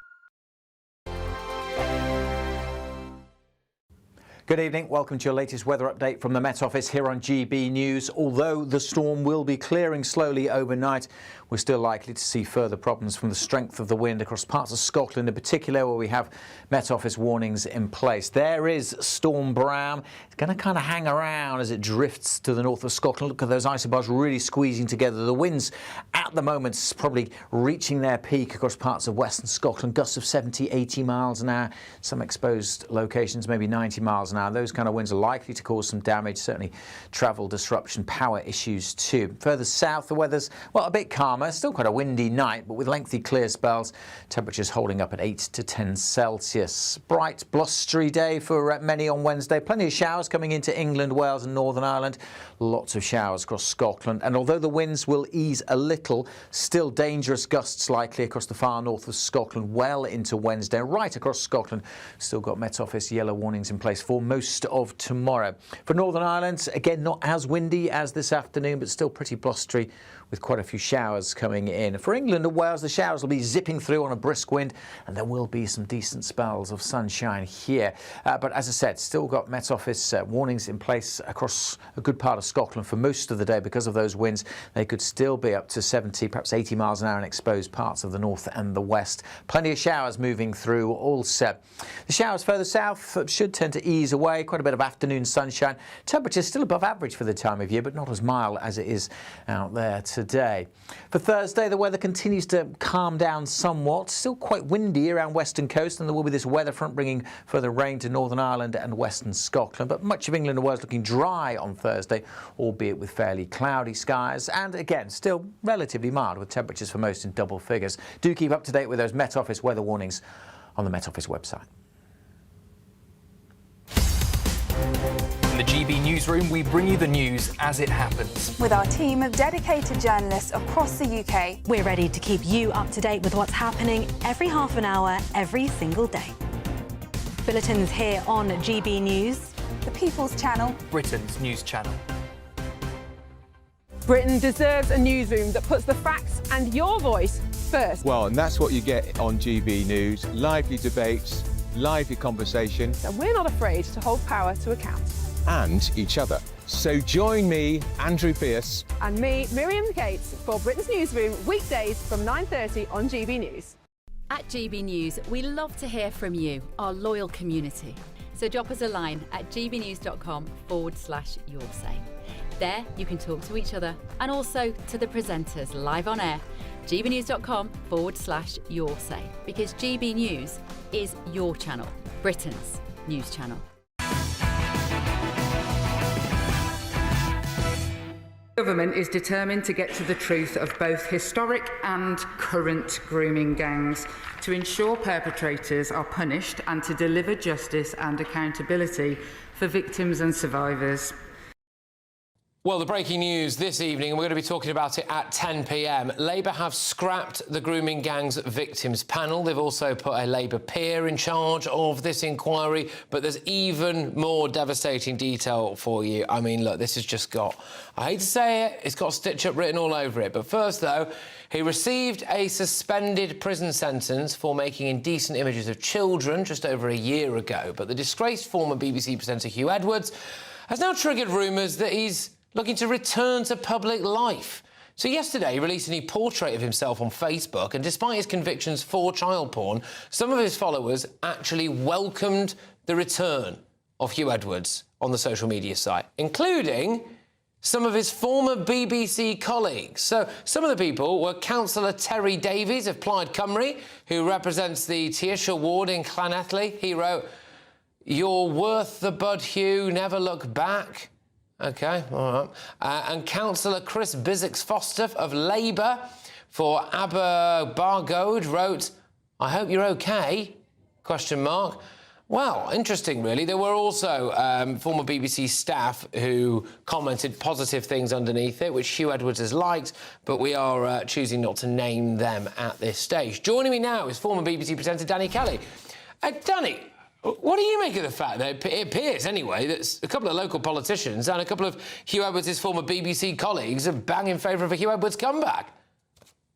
Good evening. Welcome to your latest weather update from the Met Office here on GB News. Although the storm will be clearing slowly overnight, we're still likely to see further problems from the strength of the wind across parts of Scotland in particular, where we have Met Office warnings in place. There is Storm Bram. It's going to kind of hang around as it drifts to the north of Scotland. Look at those isobars really squeezing together. The winds at the moment probably reaching their peak across parts of western Scotland. Gusts of 70, 80 miles an hour. Some exposed locations maybe 90 miles an hour. Those kind of winds are likely to cause some damage, certainly travel disruption, power issues too. Further south, the weather's, well, a bit calmer. Still quite a windy night, but with lengthy clear spells. Temperatures holding up at 8 to 10 Celsius. Bright, blustery day for many on Wednesday. Plenty of showers coming into England, Wales and Northern Ireland. Lots of showers across Scotland. And although the winds will ease a little, still dangerous gusts likely across the far north of Scotland well into Wednesday. Right across Scotland, still got Met Office yellow warnings in place for most of tomorrow. For Northern Ireland, again, not as windy as this afternoon, but still pretty blustery with quite a few showers coming in. For England and Wales, the showers will be zipping through on a brisk wind, and there will be some decent spells of sunshine here. But as I said, still got Met Office warnings in place across a good part of Scotland for most of the day because of those winds. They could still be up to 70, perhaps 80 miles an hour in exposed parts of the north and the west. Plenty of showers moving through also. The showers further south should tend to ease away. Quite a bit of afternoon sunshine. Temperatures still above average for the time of year, but not as mild as it is out there today. For Thursday, the weather continues to calm down somewhat. Still quite windy around western coast, and there will be this weather front bringing further rain to Northern Ireland and western Scotland. But much of England and Wales looking dry on Thursday, albeit with fairly cloudy skies, and again still relatively mild with temperatures for most in double figures. Do keep up to date with those Met Office weather warnings on the Met Office website. In the GB newsroom, we bring you the news as it happens. With our team of dedicated journalists across the UK, we're ready to keep you up to date with what's happening every half an hour, every single day. Bulletins here on GB News, the People's Channel, Britain's news channel. Britain deserves a newsroom that puts the facts and your voice first. Well, and that's what you get on GB News. Lively debates, lively conversation. And we're not afraid to hold power to account. And each other. So join me, Andrew Pearce. And me, Miriam Gates, for Britain's Newsroom, weekdays from 9:30 on GB News. At GB News, we love to hear from you, our loyal community. So drop us a line at gbnews.com/yoursay. There, you can talk to each other and also to the presenters live on air. gbnews.com/yoursay, because GB News is your channel, Britain's news channel. The government is determined to get to the truth of both historic and current grooming gangs, to ensure perpetrators are punished and to deliver justice and accountability for victims and survivors. Well, the breaking news this evening, and we're going to be talking about it at 10 p.m. Labour have scrapped the grooming gangs victims panel. They've also put a Labour peer in charge of this inquiry, but there's even more devastating detail for you. I mean, look, this has just got, I hate to say it, it's got Stitch Up written all over it. But first, though, he received a suspended prison sentence for making indecent images of children just over a year ago. But the disgraced former BBC presenter Huw Edwards has now triggered rumours that he's looking to return to public life. So yesterday, he released a new portrait of himself on Facebook, and despite his convictions for child porn, some of his followers actually welcomed the return of Huw Edwards on the social media site, including some of his former BBC colleagues. So some of the people were Councillor Terry Davies of Plaid Cymru, who represents the Tiesha ward in Llanelli. He wrote, "You're worth the bud, Huw, never look back." OK, all right. And Councillor Chris Bisix-Foster of Labour for Aberbargode wrote, "I hope you're OK?" ? Well, interesting, really. There were also former BBC staff who commented positive things underneath it, which Huw Edwards has liked, but we are choosing not to name them at this stage. Joining me now is former BBC presenter Danny Kelly. Danny, what do you make of the fact that it appears, anyway, that a couple of local politicians and a couple of Huw Edwards' former BBC colleagues are banging in favour of a Huw Edwards comeback?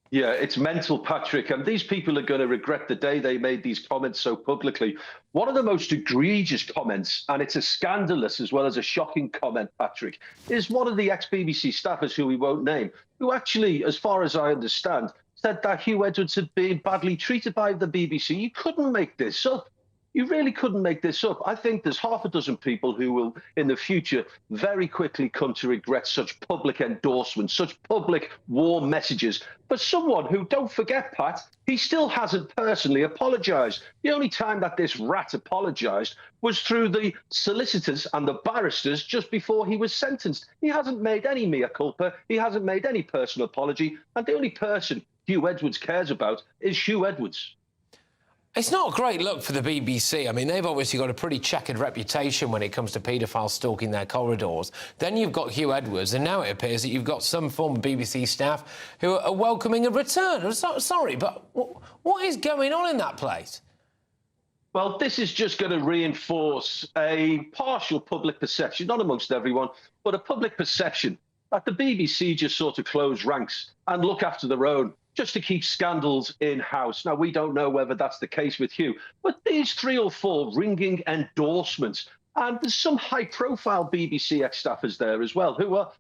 Yeah, it's mental, Patrick, and these people are going to regret the day they made these comments so publicly. One of the most egregious comments, and it's a scandalous as well as a shocking comment, Patrick, is one of the ex-BBC staffers who we won't name, who actually, as far as I understand, said that Huw Edwards had been badly treated by the BBC. You couldn't make this up. You really couldn't make this up. I think there's half a dozen people who will, in the future, very quickly come to regret such public endorsements, such public warm messages. But someone who, don't forget, Pat, he still hasn't personally apologised. The only time that this rat apologised was through the solicitors and the barristers just before he was sentenced. He hasn't made any mea culpa. He hasn't made any personal apology. And the only person Huw Edwards cares about is Huw Edwards. It's not a great look for the BBC. I mean, they've obviously got a pretty checkered reputation when it comes to paedophiles stalking their corridors. Then you've got Huw Edwards, and now it appears that you've got some former BBC staff who are welcoming a return. Sorry, but what is going on in that place? Well, this is just going to reinforce a partial public perception, not amongst everyone, but a public perception that the BBC just sort of close ranks and look after their own, just to keep scandals in-house. Now, we don't know whether that's the case with Huw, but these 3 or 4 ringing endorsements, and there's some high-profile BBC ex-staffers there as well, who are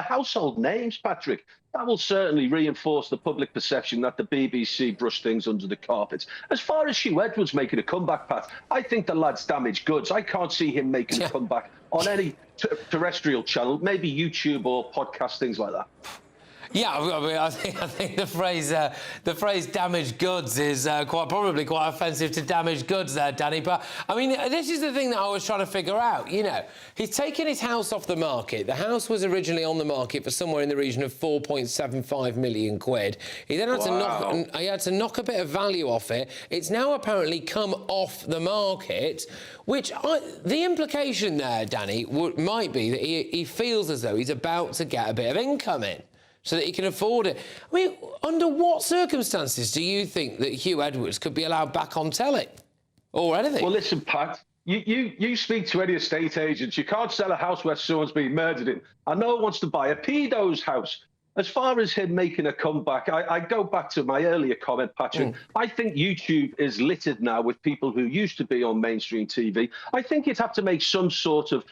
household names, Patrick. That will certainly reinforce the public perception that the BBC brushed things under the carpet. As far as Huw Edwards making a comeback, Pat, I think the lad's damaged goods. I can't see him making a comeback on any terrestrial channel, maybe YouTube or podcast, things like that. Yeah, I mean, I think the phrase "damaged goods" is probably quite offensive to damaged goods there, Danny. But I mean, this is the thing that I was trying to figure out. You know, he's taken his house off the market. The house was originally on the market for somewhere in the region of 4.75 million quid. He then had to knock a bit of value off it. It's now apparently come off the market. The implication there, Danny, might be that he feels as though he's about to get a bit of income in, so that he can afford it. I mean, under what circumstances do you think that Huw Edwards could be allowed back on telly? Or anything? Well, listen, Pat, you speak to any estate agents, you can't sell a house where someone's been murdered in, and no one wants to buy a pedo's house. As far as him making a comeback, I go back to my earlier comment, Patrick. I think YouTube is littered now with people who used to be on mainstream TV. I think you'd have to make some sort of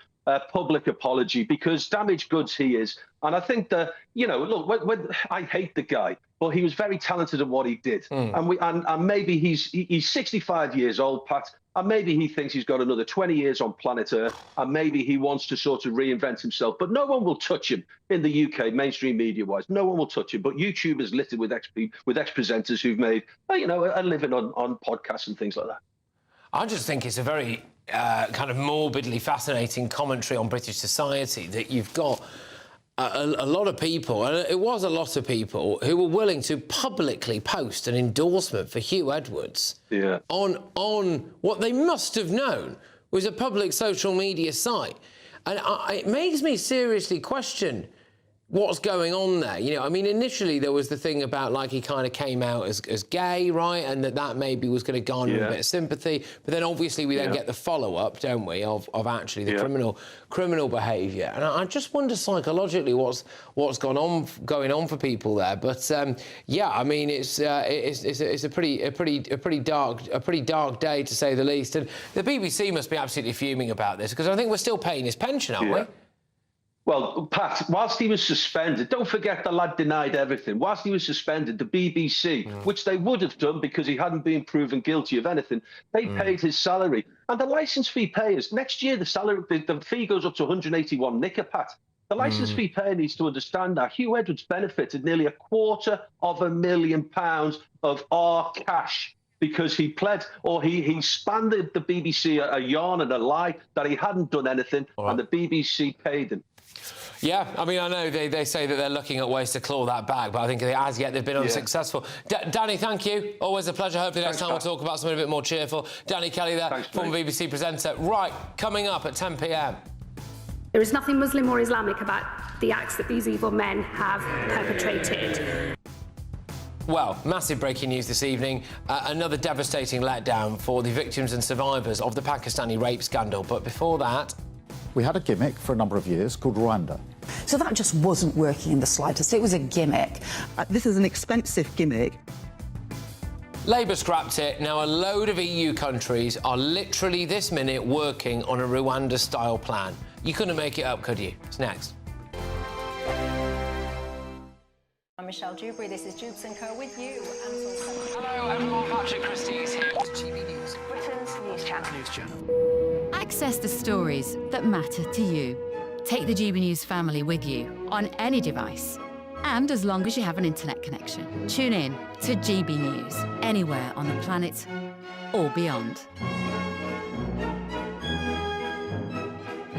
public apology, because damaged goods he is. And I think that, you know, look, when I hate the guy, but he was very talented at what he did. And maybe he's 65 years old, Pat, and maybe he thinks he's got another 20 years on planet Earth, and maybe he wants to sort of reinvent himself. But no one will touch him in the UK, mainstream media-wise. No one will touch him. But YouTube is littered with ex-presenters who've made, you know, a living on podcasts and things like that. I just think it's a very kind of morbidly fascinating commentary on British society that you've got a lot of people, and it was a lot of people, who were willing to publicly post an endorsement for Huw Edwards on what they must have known was a public social media site. And it makes me seriously question what's going on there. You know, I mean, initially there was the thing about, like, he kind of came out as gay, right, and that maybe was going to garner a bit of sympathy. But then obviously we then get the follow-up, don't we, of actually the criminal behaviour. And I just wonder psychologically what's going on for people there. But yeah, I mean, it's a pretty dark day, to say the least. And the BBC must be absolutely fuming about this, because I think we're still paying his pension, aren't we? Well, Pat, whilst he was suspended, don't forget the lad denied everything. Whilst he was suspended, the BBC, which they would have done because he hadn't been proven guilty of anything, they paid his salary. And the licence fee payers, next year the fee goes up to 181 nicker, Pat. The licence fee payer needs to understand that Huw Edwards benefited nearly £250,000 of our cash, because he pled, or he spanned the BBC a yarn and a lie that he hadn't done anything, and the BBC paid him. Yeah, I mean, I know they say that they're looking at ways to claw that back, but I think as yet they've been unsuccessful. Danny, thank you. Always a pleasure. Hopefully next time we'll talk about something a bit more cheerful. Danny Kelly there, former BBC presenter. Right, coming up at 10 p.m. There is nothing Muslim or Islamic about the acts that these evil men have perpetrated. Well, massive breaking news this evening. Another devastating letdown for the victims and survivors of the Pakistani rape scandal. But before that, we had a gimmick for a number of years called Rwanda. So that just wasn't working in the slightest. It was a gimmick. This is an expensive gimmick. Labour scrapped it. Now a load of EU countries are literally this minute working on a Rwanda-style plan. You couldn't make it up, could you? It's next. I'm Michelle Dewberry. This is Jubes & Co. with you. Hello, everyone. Patrick Christys here at GB News, Britain's news channel. Access the stories that matter to you. Take the GB News family with you on any device, and as long as you have an internet connection. Tune in to GB News anywhere on the planet or beyond.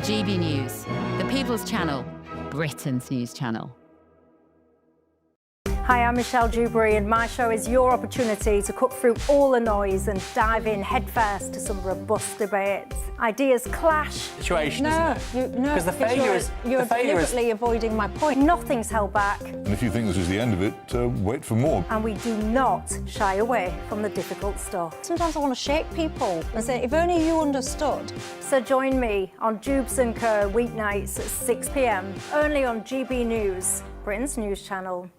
GB News, the People's Channel, Britain's news channel. Hi, I'm Michelle Dewberry, and my show is your opportunity to cut through all the noise and dive in headfirst to some robust debates. Ideas clash. Situation, isn't it? No, Because the failure is... You're deliberately avoiding my point. Nothing's held back. And if you think this is the end of it, wait for more. And we do not shy away from the difficult stuff. Sometimes I want to shake people and say, if only you understood. So join me on Jubes and Co weeknights at 6 p.m, only on GB News, Britain's news channel.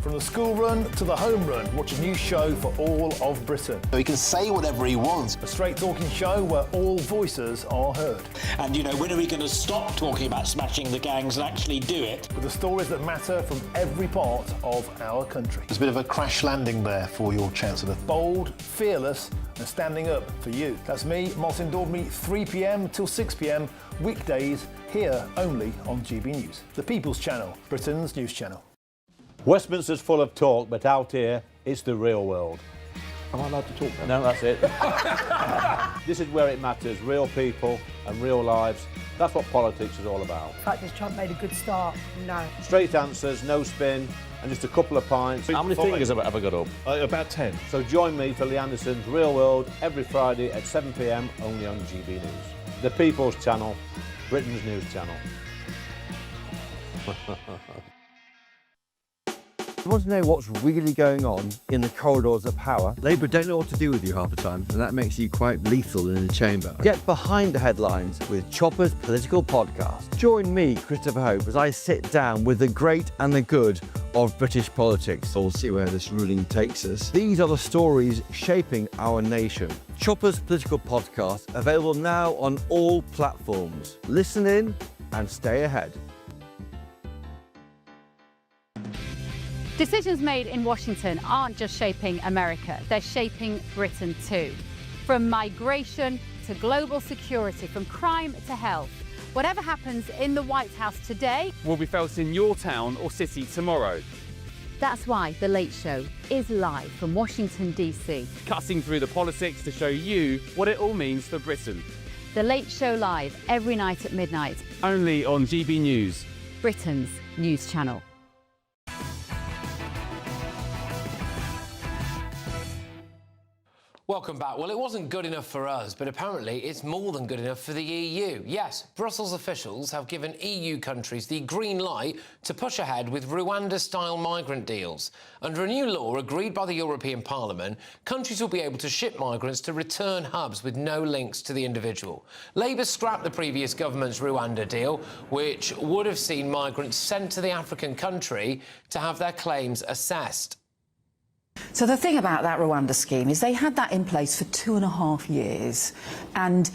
From the school run to the home run, watch a new show for all of Britain. He can say whatever he wants. A straight talking show where all voices are heard. And, you know, when are we going to stop talking about smashing the gangs and actually do it? With the stories that matter from every part of our country. There's a bit of a crash landing there for your Chancellor. Bold, fearless and standing up for you. That's me, Martin Daubney, 3 p.m. till 6 p.m, weekdays, here only on GB News. The People's Channel, Britain's news channel. Westminster's full of talk, but out here, it's the real world. Am I allowed to talk now? No, that's it. This is where it matters, real people and real lives. That's what politics is all about. The fact is Trump made a good start, no. Straight answers, no spin, and just a couple of pints. How many fingers have I got up? About 10. So join me for Lee Anderson's Real World every Friday at 7 p.m, only on GB News. The People's Channel, Britain's news channel. You want to know what's really going on in the corridors of power? Labour don't know what to do with you half the time, and that makes you quite lethal in the chamber. Get behind the headlines with Chopper's Political Podcast. Join me, Christopher Hope, as I sit down with the great and the good of British politics. We'll see where this ruling takes us. These are the stories shaping our nation. Chopper's Political Podcast, available now on all platforms. Listen in and stay ahead. Decisions made in Washington aren't just shaping America, they're shaping Britain too. From migration to global security, from crime to health. Whatever happens in the White House today will be felt in your town or city tomorrow. That's why The Late Show is live from Washington, D.C. Cutting through the politics to show you what it all means for Britain. The Late Show live every night at midnight. Only on GB News, Britain's news channel. Welcome back. Well, it wasn't good enough for us, but apparently it's more than good enough for the EU. Yes, Brussels officials have given EU countries the green light to push ahead with Rwanda-style migrant deals. Under a new law agreed by the European Parliament, countries will be able to ship migrants to return hubs with no links to the individual. Labour scrapped the previous government's Rwanda deal, which would have seen migrants sent to the African country to have their claims assessed. So the thing about that Rwanda scheme is they had that in place for 2.5 years, and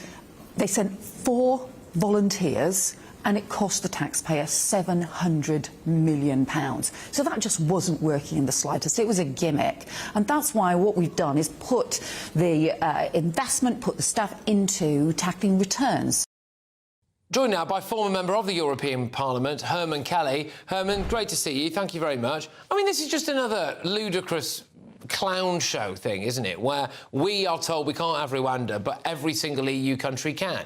they sent 4 volunteers, and it cost the taxpayer £700 million. So that just wasn't working in the slightest. It was a gimmick. And that's why what we've done is put the investment, put the staff into tackling returns. Joined now by former member of the European Parliament, Herman Kelly. Herman, great to see you. Thank you very much. I mean, this is just another ludicrous clown show thing, isn't it? Where we are told we can't have Rwanda, but every single EU country can.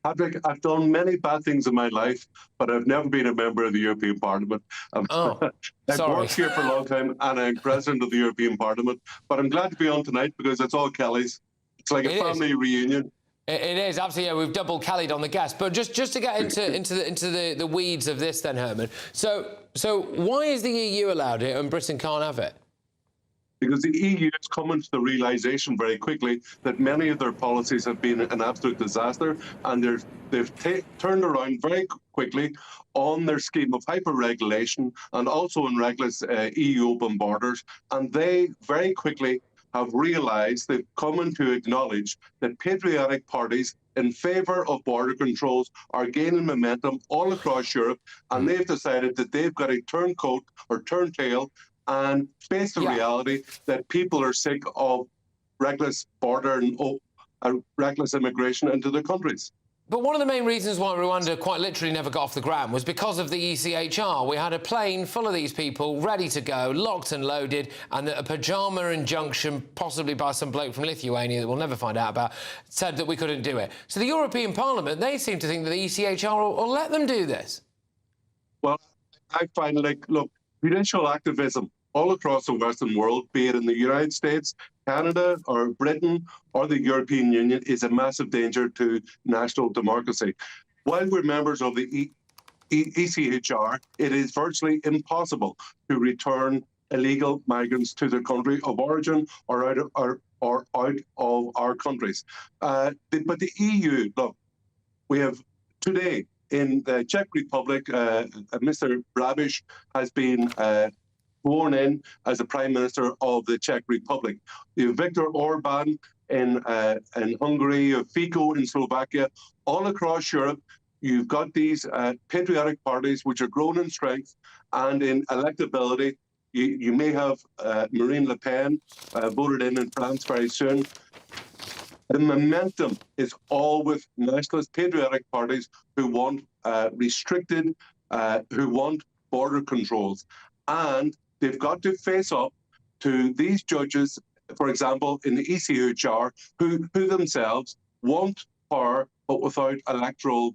Patrick, I've done many bad things in my life, but I've never been a member of the European Parliament. I've worked here for a long time, and I'm president of the European Parliament. But I'm glad to be on tonight because it's all Kellys. It's like a family reunion. It is, absolutely. Yeah, we've double Kelly'd on the guest. But just to get into the weeds of this then, Herman. So why is the EU allowed it and Britain can't have it? Because the EU has come into the realisation very quickly that many of their policies have been an absolute disaster, and they've turned around very quickly on their scheme of hyper-regulation and also on reckless EU open borders, and they very quickly have realised, they've come in to acknowledge that patriotic parties in favour of border controls are gaining momentum all across Europe, and they've decided that they've got to turn coat or turn tail and face the reality that people are sick of reckless border and reckless immigration into their countries. But one of the main reasons why Rwanda quite literally never got off the ground was because of the ECHR. We had a plane full of these people ready to go, locked and loaded, and a pyjama injunction, possibly by some bloke from Lithuania that we'll never find out about, said that we couldn't do it. So the European Parliament, they seem to think that the ECHR will let them do this. Well, I find, look, judicial activism all across the Western world, be it in the United States, Canada, or Britain, or the European Union, is a massive danger to national democracy. While we're members of the ECHR, it is virtually impossible to return illegal migrants to their country of origin or out of our countries. But the EU, look, we have today in the Czech Republic, Mr. Babiš has been sworn in as the Prime Minister of the Czech Republic. You have Viktor Orban in Hungary, you have Fico in Slovakia. All across Europe, you've got these patriotic parties which are grown in strength and in electability. You may have Marine Le Pen voted in France very soon. The momentum is all with nationalist patriotic parties who want restricted, who want border controls. And they've got to face up to these judges, for example, in the ECHR, who themselves want power, but without electoral,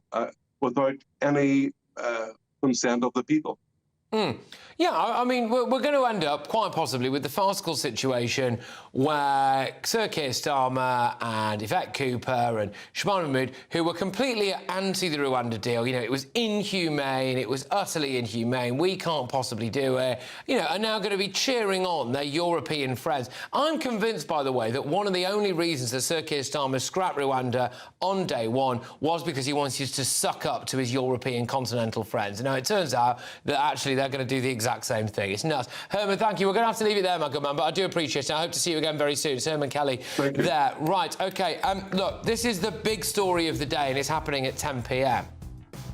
without any consent of the people. Yeah, I mean, we're going to end up, quite possibly, with the farcical situation where Sir Keir Starmer and Yvette Cooper and Shabana Mahmood, who were completely anti the Rwanda deal, you know, it was inhumane, it was utterly inhumane, we can't possibly do it, you know, are now going to be cheering on their European friends. I'm convinced, by the way, that one of the only reasons that Sir Keir Starmer scrapped Rwanda on day one was because he wanted to suck up to his European continental friends. Now, it turns out that actually they're going to do the exact same thing. It's nuts. Herman, thank you. We're going to have to leave it there, my good man, but I do appreciate it. I hope to see you again very soon. It's Herman Kelly there. Right, OK. Look, this is the big story of the day, and it's happening at 10 p.m.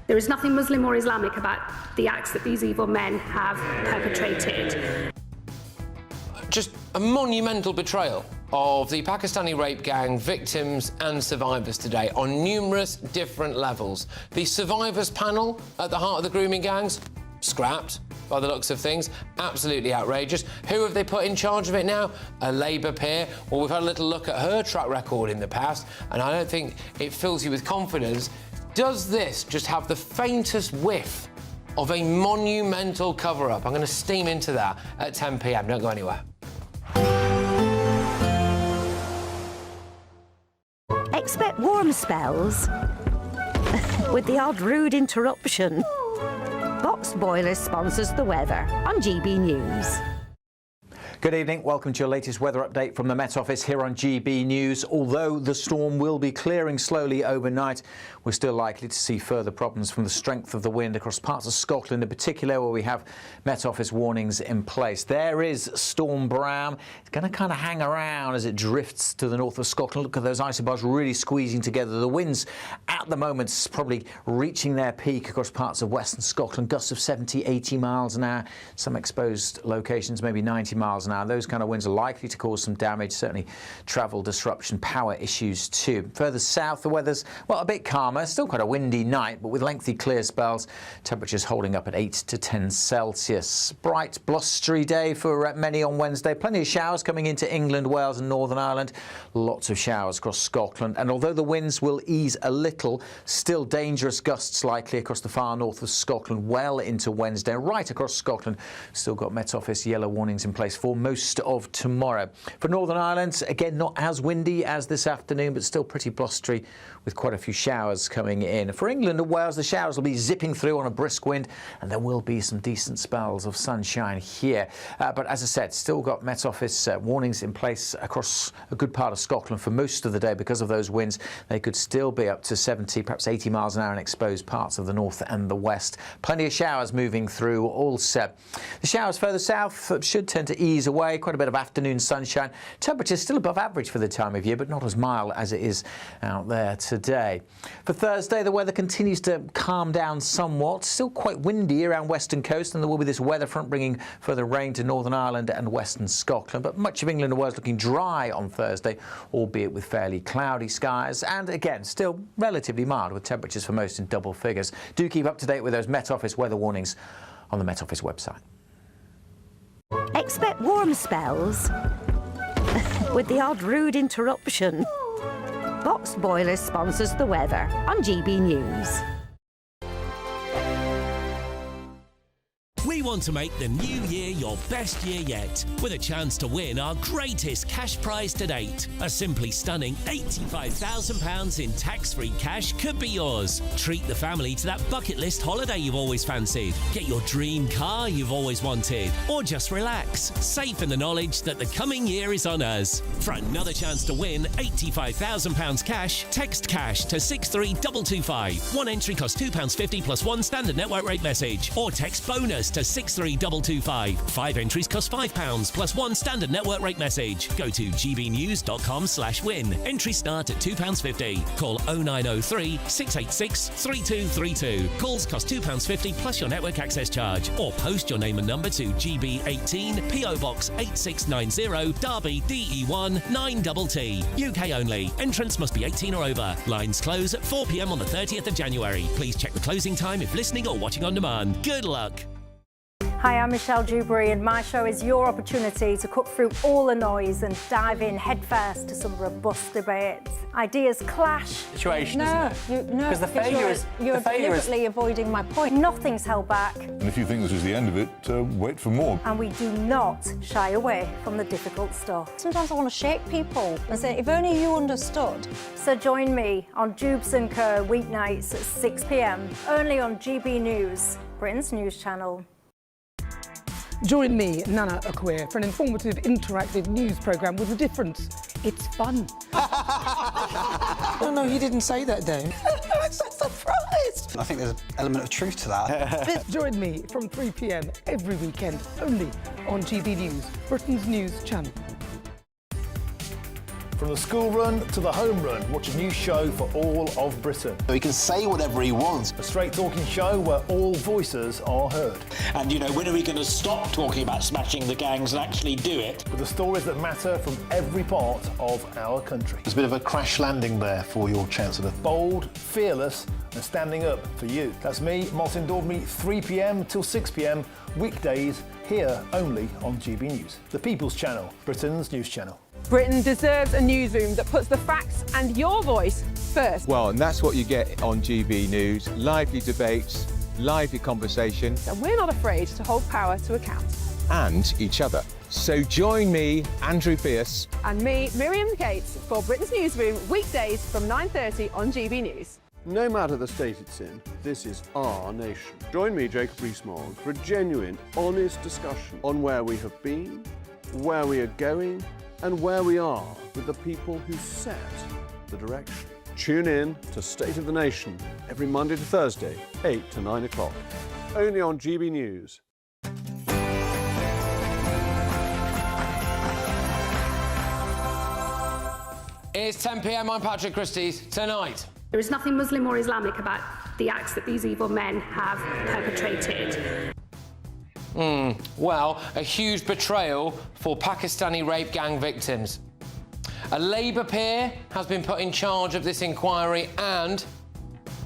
There is nothing Muslim or Islamic about the acts that these evil men have perpetrated. Just a monumental betrayal of the Pakistani rape gang victims and survivors today on numerous different levels. The survivors panel at the heart of the grooming gangs, scrapped by the looks of things. Absolutely outrageous. Who have they put in charge of it now? A Labour peer. Well, we've had a little look at her track record in the past, and I don't think it fills you with confidence. Does this just have the faintest whiff of a monumental cover-up? I'm going to steam into that at 10 p.m. Don't go anywhere. Expect warm spells with the odd rude interruption. Box Boiler sponsors the weather on GB News. Good evening. Welcome to your latest weather update from the Met Office here on GB News. Although the storm will be clearing slowly overnight, we're still likely to see further problems from the strength of the wind across parts of Scotland in particular, where we have Met Office warnings in place. There is Storm Bram. It's going to kind of hang around as it drifts to the north of Scotland. Look at those isobars really squeezing together. The winds at the moment probably reaching their peak across parts of western Scotland. Gusts of 70, 80 miles an hour. Some exposed locations, maybe 90 miles an hour. Those kind of winds are likely to cause some damage, certainly travel disruption, power issues too. Further south, the weather's, well, a bit calmer. Still quite a windy night, but with lengthy clear spells. Temperatures holding up at 8 to 10 Celsius. Bright, blustery day for many on Wednesday. Plenty of showers coming into England, Wales and Northern Ireland. Lots of showers across Scotland. And although the winds will ease a little, still dangerous gusts likely across the far north of Scotland well into Wednesday. Right across Scotland, still got Met Office yellow warnings in place for most of tomorrow. For Northern Ireland, again, not as windy as this afternoon, but still pretty blustery with quite a few showers coming in. For England and Wales, the showers will be zipping through on a brisk wind, and there will be some decent spells of sunshine here. But as I said, still got Met Office warnings in place across a good part of Scotland for most of the day because of those winds. They could still be up to 70, perhaps 80 miles an hour in exposed parts of the north and the west. Plenty of showers moving through also. The showers further south should tend to ease away. Quite a bit of afternoon sunshine. Temperatures still above average for the time of year, but not as mild as it is out there today. For Thursday, the weather continues to calm down somewhat. Still quite windy around western coast, and there will be this weather front bringing further rain to Northern Ireland and western Scotland. But much of England and Wales looking dry on Thursday, albeit with fairly cloudy skies. And again, still relatively mild with temperatures for most in double figures. Do keep up to date with those Met Office weather warnings on the Met Office website. Expect warm spells with the odd rude interruption. Box Boiler sponsors the weather on GB News. We want want to make the new year your best year yet, with a chance to win our greatest cash prize to date. A simply stunning £85,000 in tax-free cash could be yours. Treat the family to that bucket list holiday you've always fancied. Get your dream car you've always wanted. Or just relax, safe in the knowledge that the coming year is on us. For another chance to win £85,000 cash, text cash to 63225. One entry costs £2.50 plus one standard network rate message. Or text bonus to 63225. 5 entries cost £5 plus one standard network rate message. Go to gbnews.com/win. Entries start at £2.50. Call 0903 686 3232. Calls cost £2.50 plus your network access charge. Or post your name and number to GB18 PO Box 8690 Derby DE1 9TT. UK only. Entrance must be 18 or over. Lines close at 4 p.m. on the 30th of January. Please check the closing time if listening or watching on demand. Good luck. Hi, I'm Michelle Dewberry, and my show is your opportunity to cut through all the noise and dive in headfirst to some robust debates. Ideas clash. Situation, isn't it? Because you're deliberately avoiding my point. Nothing's held back. And if you think this is the end of it, wait for more. And we do not shy away from the difficult stuff. Sometimes I want to shake people and say, if only you understood. So join me on Jubes & Co weeknights at 6 p.m, only on GB News, Britain's news channel. Join me, Nana Akwe, for an informative, interactive news programme with a difference. It's fun. No, you didn't say that, Dave. I'm so surprised. I think there's an element of truth to that. Join me from 3 p.m. every weekend, only on GB News, Britain's news channel. From the school run to the home run, watch a new show for all of Britain. He can say whatever he wants. A straight talking show where all voices are heard. And, you know, when are we going to stop talking about smashing the gangs and actually do it? With the stories that matter from every part of our country. There's a bit of a crash landing there for your Chancellor. Bold, fearless and standing up for you. That's me, Martin Daubney, 3 p.m. till 6 p.m, weekdays, here only on GB News. The People's Channel, Britain's news channel. Britain deserves a newsroom that puts the facts and your voice first. Well, and that's what you get on GB News. Lively debates, lively conversation. And we're not afraid to hold power to account. And each other. So join me, Andrew Pierce. And me, Miriam Gates, for Britain's Newsroom, weekdays from 9:30 on GB News. No matter the state it's in, this is our nation. Join me, Jacob Rees-Mogg, for a genuine, honest discussion on where we have been, where we are going, and where we are with the people who set the direction. Tune in to State of the Nation every Monday to Thursday, 8 to 9 o'clock, only on GB News. It's 10 p.m, I'm Patrick Christys. Tonight, there is nothing Muslim or Islamic about the acts that these evil men have perpetrated. Well, a huge betrayal for Pakistani rape gang victims. A Labour peer has been put in charge of this inquiry and...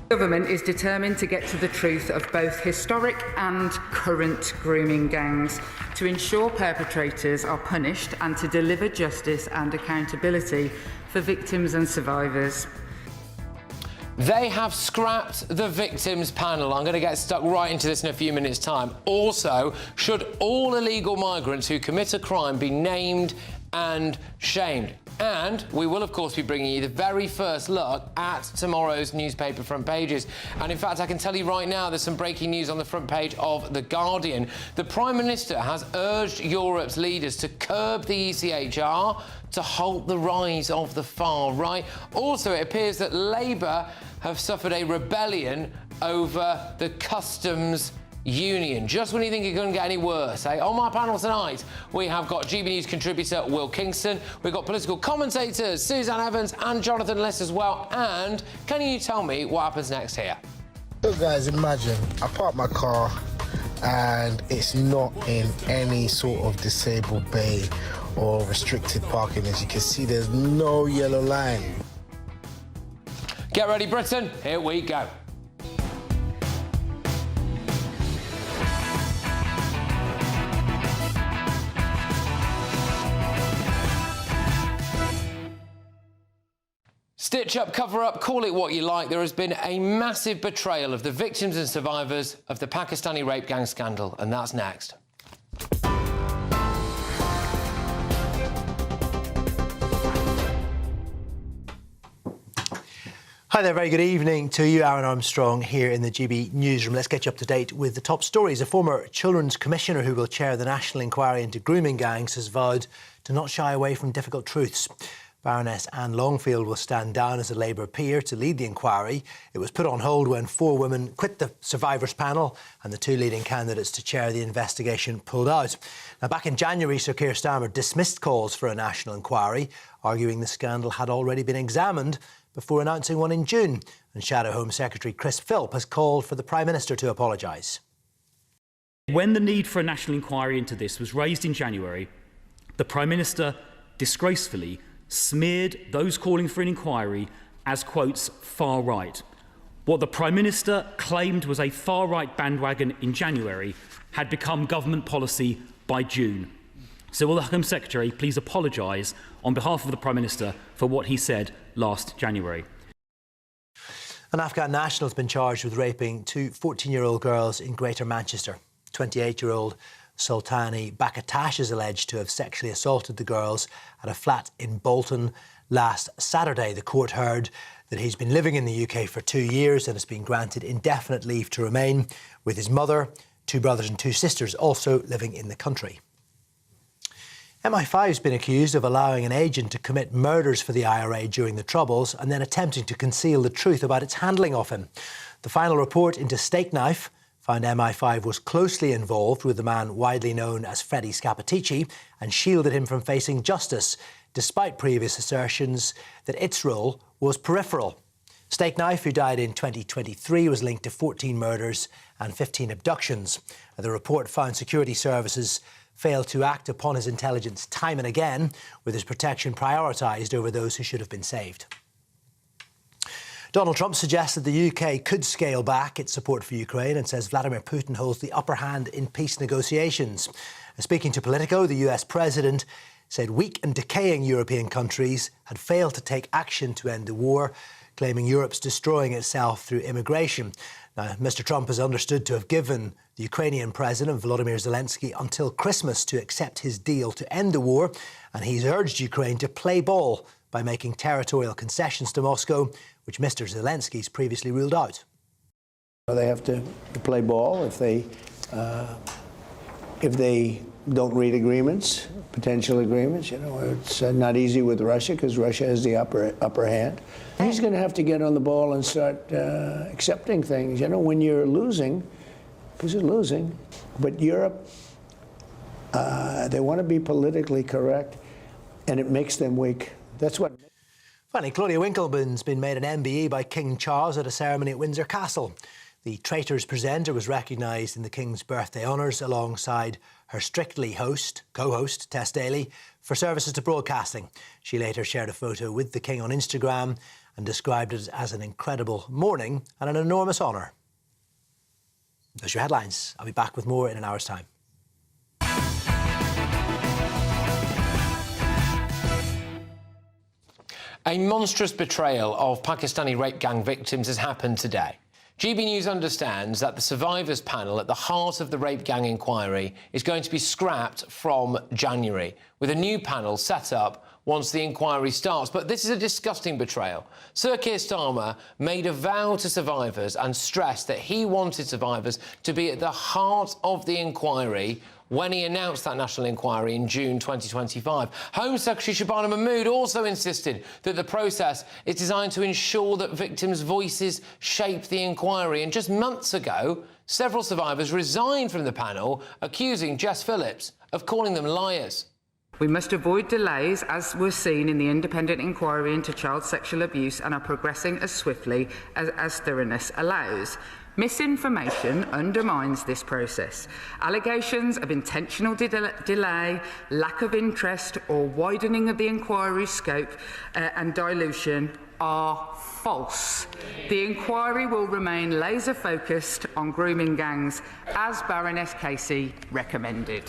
The government is determined to get to the truth of both historic and current grooming gangs, to ensure perpetrators are punished and to deliver justice and accountability for victims and survivors. They have scrapped the victims panel. I'm going to get stuck right into this in a few minutes' time. Also, should all illegal migrants who commit a crime be named and shamed? And we will, of course, be bringing you the very first look at tomorrow's newspaper front pages. And in fact, I can tell you right now, there's some breaking news on the front page of The Guardian. The Prime Minister has urged Europe's leaders to curb the ECHR to halt the rise of the far right. Also, it appears that Labour have suffered a rebellion over the customs union. Just when you think it couldn't get any worse, eh? On my panel tonight, we have got GB News contributor Will Kingston, we've got political commentators Suzanne Evans and Jonathan Liss as well. And can you tell me what happens next here? Look, guys, imagine I park my car and it's not in any sort of disabled bay or restricted parking. As you can see, there's no yellow line. Get ready, Britain. Here we go. Stitch-up, cover-up, call it what you like. There has been a massive betrayal of the victims and survivors of the Pakistani rape gang scandal, and that's next. Hi there, very good evening to you. Aaron Armstrong here in the GB newsroom. Let's get you up to date with the top stories. A former Children's Commissioner who will chair the National Inquiry into grooming gangs has vowed to not shy away from difficult truths. Baroness Anne Longfield will stand down as a Labour peer to lead the inquiry. It was put on hold when 4 women quit the survivors panel and the 2 leading candidates to chair the investigation pulled out. Now, back in January, Sir Keir Starmer dismissed calls for a national inquiry, arguing the scandal had already been examined before announcing one in June. And Shadow Home Secretary Chris Philp has called for the Prime Minister to apologise. When the need for a national inquiry into this was raised in January, the Prime Minister disgracefully smeared those calling for an inquiry as, quotes, far right. What the Prime Minister claimed was a far right bandwagon in January had become government policy by June. So will the Home Secretary please apologise on behalf of the Prime Minister for what he said last January? An Afghan national has been charged with raping 2 14-year-old girls in Greater Manchester. 28-year-old Sultani Bakatash is alleged to have sexually assaulted the girls at a flat in Bolton last Saturday. The court heard that he's been living in the UK for 2 years and has been granted indefinite leave to remain, with his mother, 2 brothers and 2 sisters also living in the country. MI5 has been accused of allowing an agent to commit murders for the IRA during the Troubles and then attempting to conceal the truth about its handling of him. The final report into Steak Knife found MI5 was closely involved with the man widely known as Freddie Scappaticci and shielded him from facing justice, despite previous assertions that its role was peripheral. Steak Knife, who died in 2023, was linked to 14 murders and 15 abductions. The report found security services failed to act upon his intelligence time and again, with his protection prioritised over those who should have been saved. Donald Trump suggested the UK could scale back its support for Ukraine and says Vladimir Putin holds the upper hand in peace negotiations. Speaking to Politico, the US president said weak and decaying European countries had failed to take action to end the war, claiming Europe's destroying itself through immigration. Now, Mr. Trump is understood to have given the Ukrainian President Volodymyr Zelensky until Christmas to accept his deal to end the war, and he's urged Ukraine to play ball by making territorial concessions to Moscow, which Mr. Zelensky's previously ruled out. They have to play ball if they don't read agreements, potential agreements. You know, it's not easy with Russia because Russia has the upper hand. He's going to have to get on the ball and start accepting things. You know, when you're losing, because you're losing, but Europe, they want to be politically correct, and it makes them weak. That's what. Finally, Claudia Winkleman's been made an MBE by King Charles at a ceremony at Windsor Castle. The Traitors presenter was recognised in the King's birthday honours alongside her Strictly co-host, Tess Daly, for services to broadcasting. She later shared a photo with the King on Instagram and described it as an incredible morning and an enormous honour. Those are your headlines. I'll be back with more in an hour's time. A monstrous betrayal of Pakistani rape gang victims has happened today. GB News understands that the survivors panel at the heart of the rape gang inquiry is going to be scrapped from January, with a new panel set up once the inquiry starts. But this is a disgusting betrayal. Sir Keir Starmer made a vow to survivors and stressed that he wanted survivors to be at the heart of the inquiry when he announced that national inquiry in June 2025. Home Secretary Shabana Mahmood also insisted that the process is designed to ensure that victims' voices shape the inquiry. And just months ago, several survivors resigned from the panel, accusing Jess Phillips of calling them liars. We must avoid delays, as was seen in the independent inquiry into child sexual abuse, and are progressing as swiftly as thoroughness allows. Misinformation undermines this process. Allegations of intentional delay, lack of interest, or widening of the inquiry's scope and dilution are false. The inquiry will remain laser-focused on grooming gangs, as Baroness Casey recommended.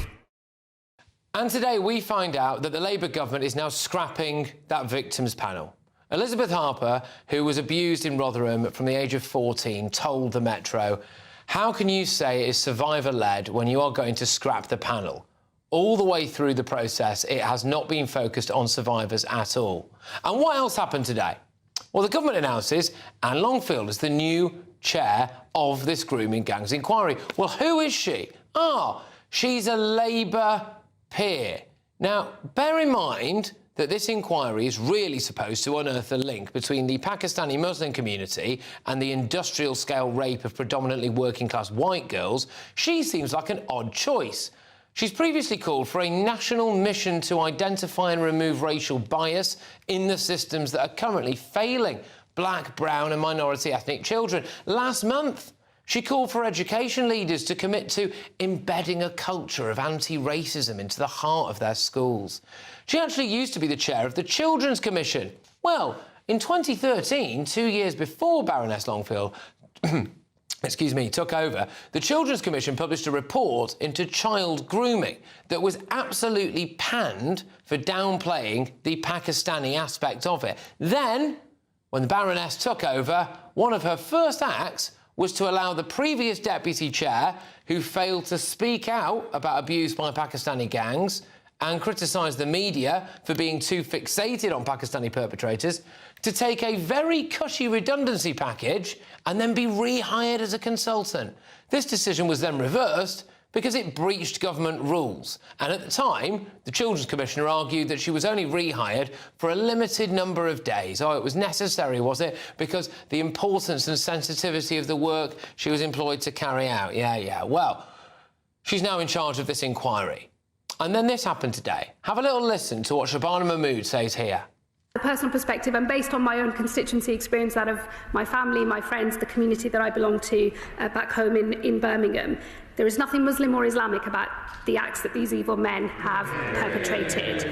And today we find out that the Labour government is now scrapping that victims panel. Elizabeth Harper, who was abused in Rotherham from the age of 14, told the Metro, "How can you say it is survivor-led when you are going to scrap the panel? All the way through the process, it has not been focused on survivors at all." And what else happened today? Well, the government announces Anne Longfield as the new chair of this grooming gangs inquiry. Well, who is she? She's a Labour peer. Now, bear in mind that this inquiry is really supposed to unearth the link between the Pakistani Muslim community and the industrial-scale rape of predominantly working-class white girls. She seems like an odd choice. She's previously called for a national mission to identify and remove racial bias in the systems that are currently failing black, brown and minority ethnic children. Last month, she called for education leaders to commit to embedding a culture of anti-racism into the heart of their schools. She actually used to be the chair of the Children's Commission. Well, in 2013, 2 years before Baroness Longfield took over, the Children's Commission published a report into child grooming that was absolutely panned for downplaying the Pakistani aspect of it. Then, when the Baroness took over, one of her first acts was to allow the previous deputy chair, who failed to speak out about abuse by Pakistani gangs and criticised the media for being too fixated on Pakistani perpetrators, to take a very cushy redundancy package and then be rehired as a consultant. This decision was then reversed because it breached government rules. And at the time, the Children's Commissioner argued that she was only rehired for a limited number of days. It was necessary, was it? Because the importance and sensitivity of the work she was employed to carry out. Yeah. Well, she's now in charge of this inquiry. And then this happened today. Have a little listen to what Shabana Mahmood says here. A personal perspective, and based on my own constituency experience, that of my family, my friends, the community that I belong to back home in Birmingham, there is nothing Muslim or Islamic about the acts that these evil men have perpetrated.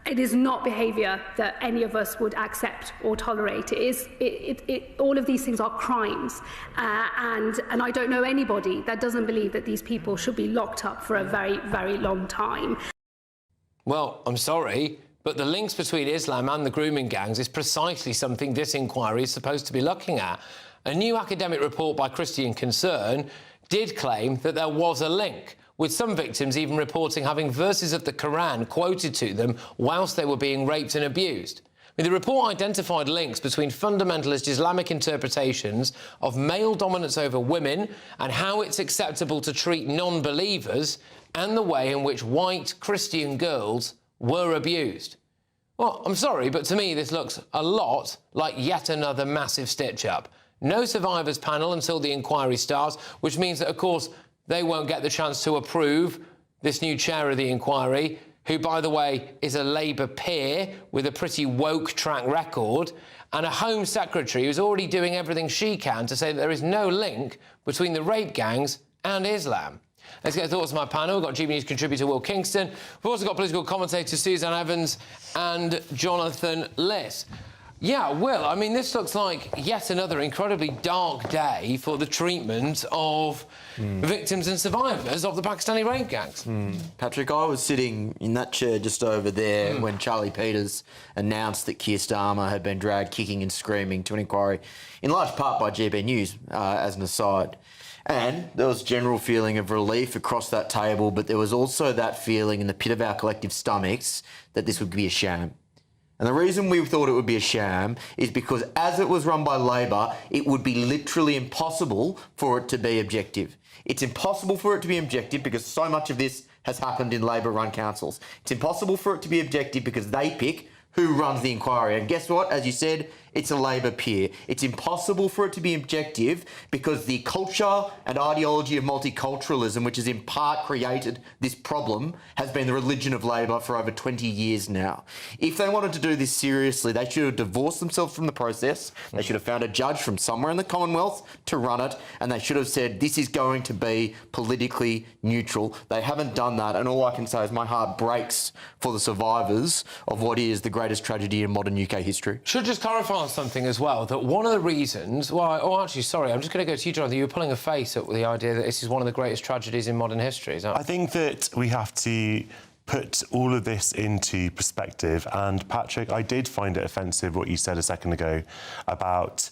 It is not behaviour that any of us would accept or tolerate. All of these things are crimes, and I don't know anybody that doesn't believe that these people should be locked up for a very, very long time. Well, I'm sorry, but the links between Islam and the grooming gangs is precisely something this inquiry is supposed to be looking at. A new academic report by Christian Concern did claim that there was a link, with some victims even reporting having verses of the Quran quoted to them whilst they were being raped and abused. The report identified links between fundamentalist Islamic interpretations of male dominance over women and how it's acceptable to treat non-believers, and the way in which white Christian girls were abused. Well, I'm sorry, but to me this looks a lot like yet another massive stitch-up. No survivors panel until the inquiry starts, which means that, of course, they won't get the chance to approve this new chair of the inquiry, who, by the way, is a Labour peer with a pretty woke track record, and a Home Secretary who's already doing everything she can to say that there is no link between the rape gangs and Islam. Let's get thoughts on my panel. We've got GB News contributor Will Kingston. We've also got political commentators Suzanne Evans and Jonathan Liss. Yeah, Will, I mean, this looks like yet another incredibly dark day for the treatment of victims and survivors of the Pakistani rape gangs. Patrick, I was sitting in that chair just over there when Charlie Peters announced that Keir Starmer had been dragged kicking and screaming to an inquiry, in large part by GB News, as an aside. And there was a general feeling of relief across that table, but there was also that feeling in the pit of our collective stomachs that this would be a sham. And the reason we thought it would be a sham is because as it was run by Labor, it would be literally impossible for it to be objective. It's impossible for it to be objective because so much of this has happened in Labor-run councils. It's impossible for it to be objective because they pick who runs the inquiry. And guess what? As you said, it's a Labor peer. It's impossible for it to be objective because the culture and ideology of multiculturalism, which has in part created this problem, has been the religion of Labor for over 20 years now. If they wanted to do this seriously, they should have divorced themselves from the process. They should have found a judge from somewhere in the Commonwealth to run it, and they should have said, this is going to be politically neutral. They haven't done that, and all I can say is my heart breaks for the survivors of what is the greatest tragedy in modern UK history. Should just clarify something as well, that one of the reasons why... actually, sorry, I'm just going to go to you, Jonathan. You were pulling a face at the idea that this is one of the greatest tragedies in modern history. Is that... I think that we have to put all of this into perspective. And Patrick, I did find it offensive what you said a second ago about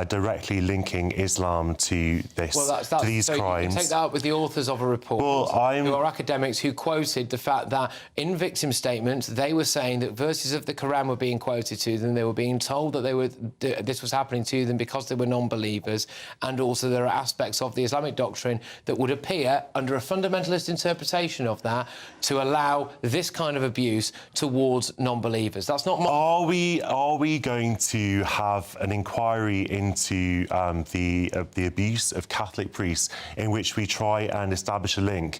directly linking Islam to this, to these crimes. You take that up with the authors of a report, who are academics, who quoted the fact that in victim statements they were saying that verses of the Quran were being quoted to them. They were being told that this was happening to them because they were non-believers, and also there are aspects of the Islamic doctrine that would appear under a fundamentalist interpretation of that to allow this kind of abuse towards non-believers. That's not my... Are we going to have an inquiry into the abuse of Catholic priests in which we try and establish a link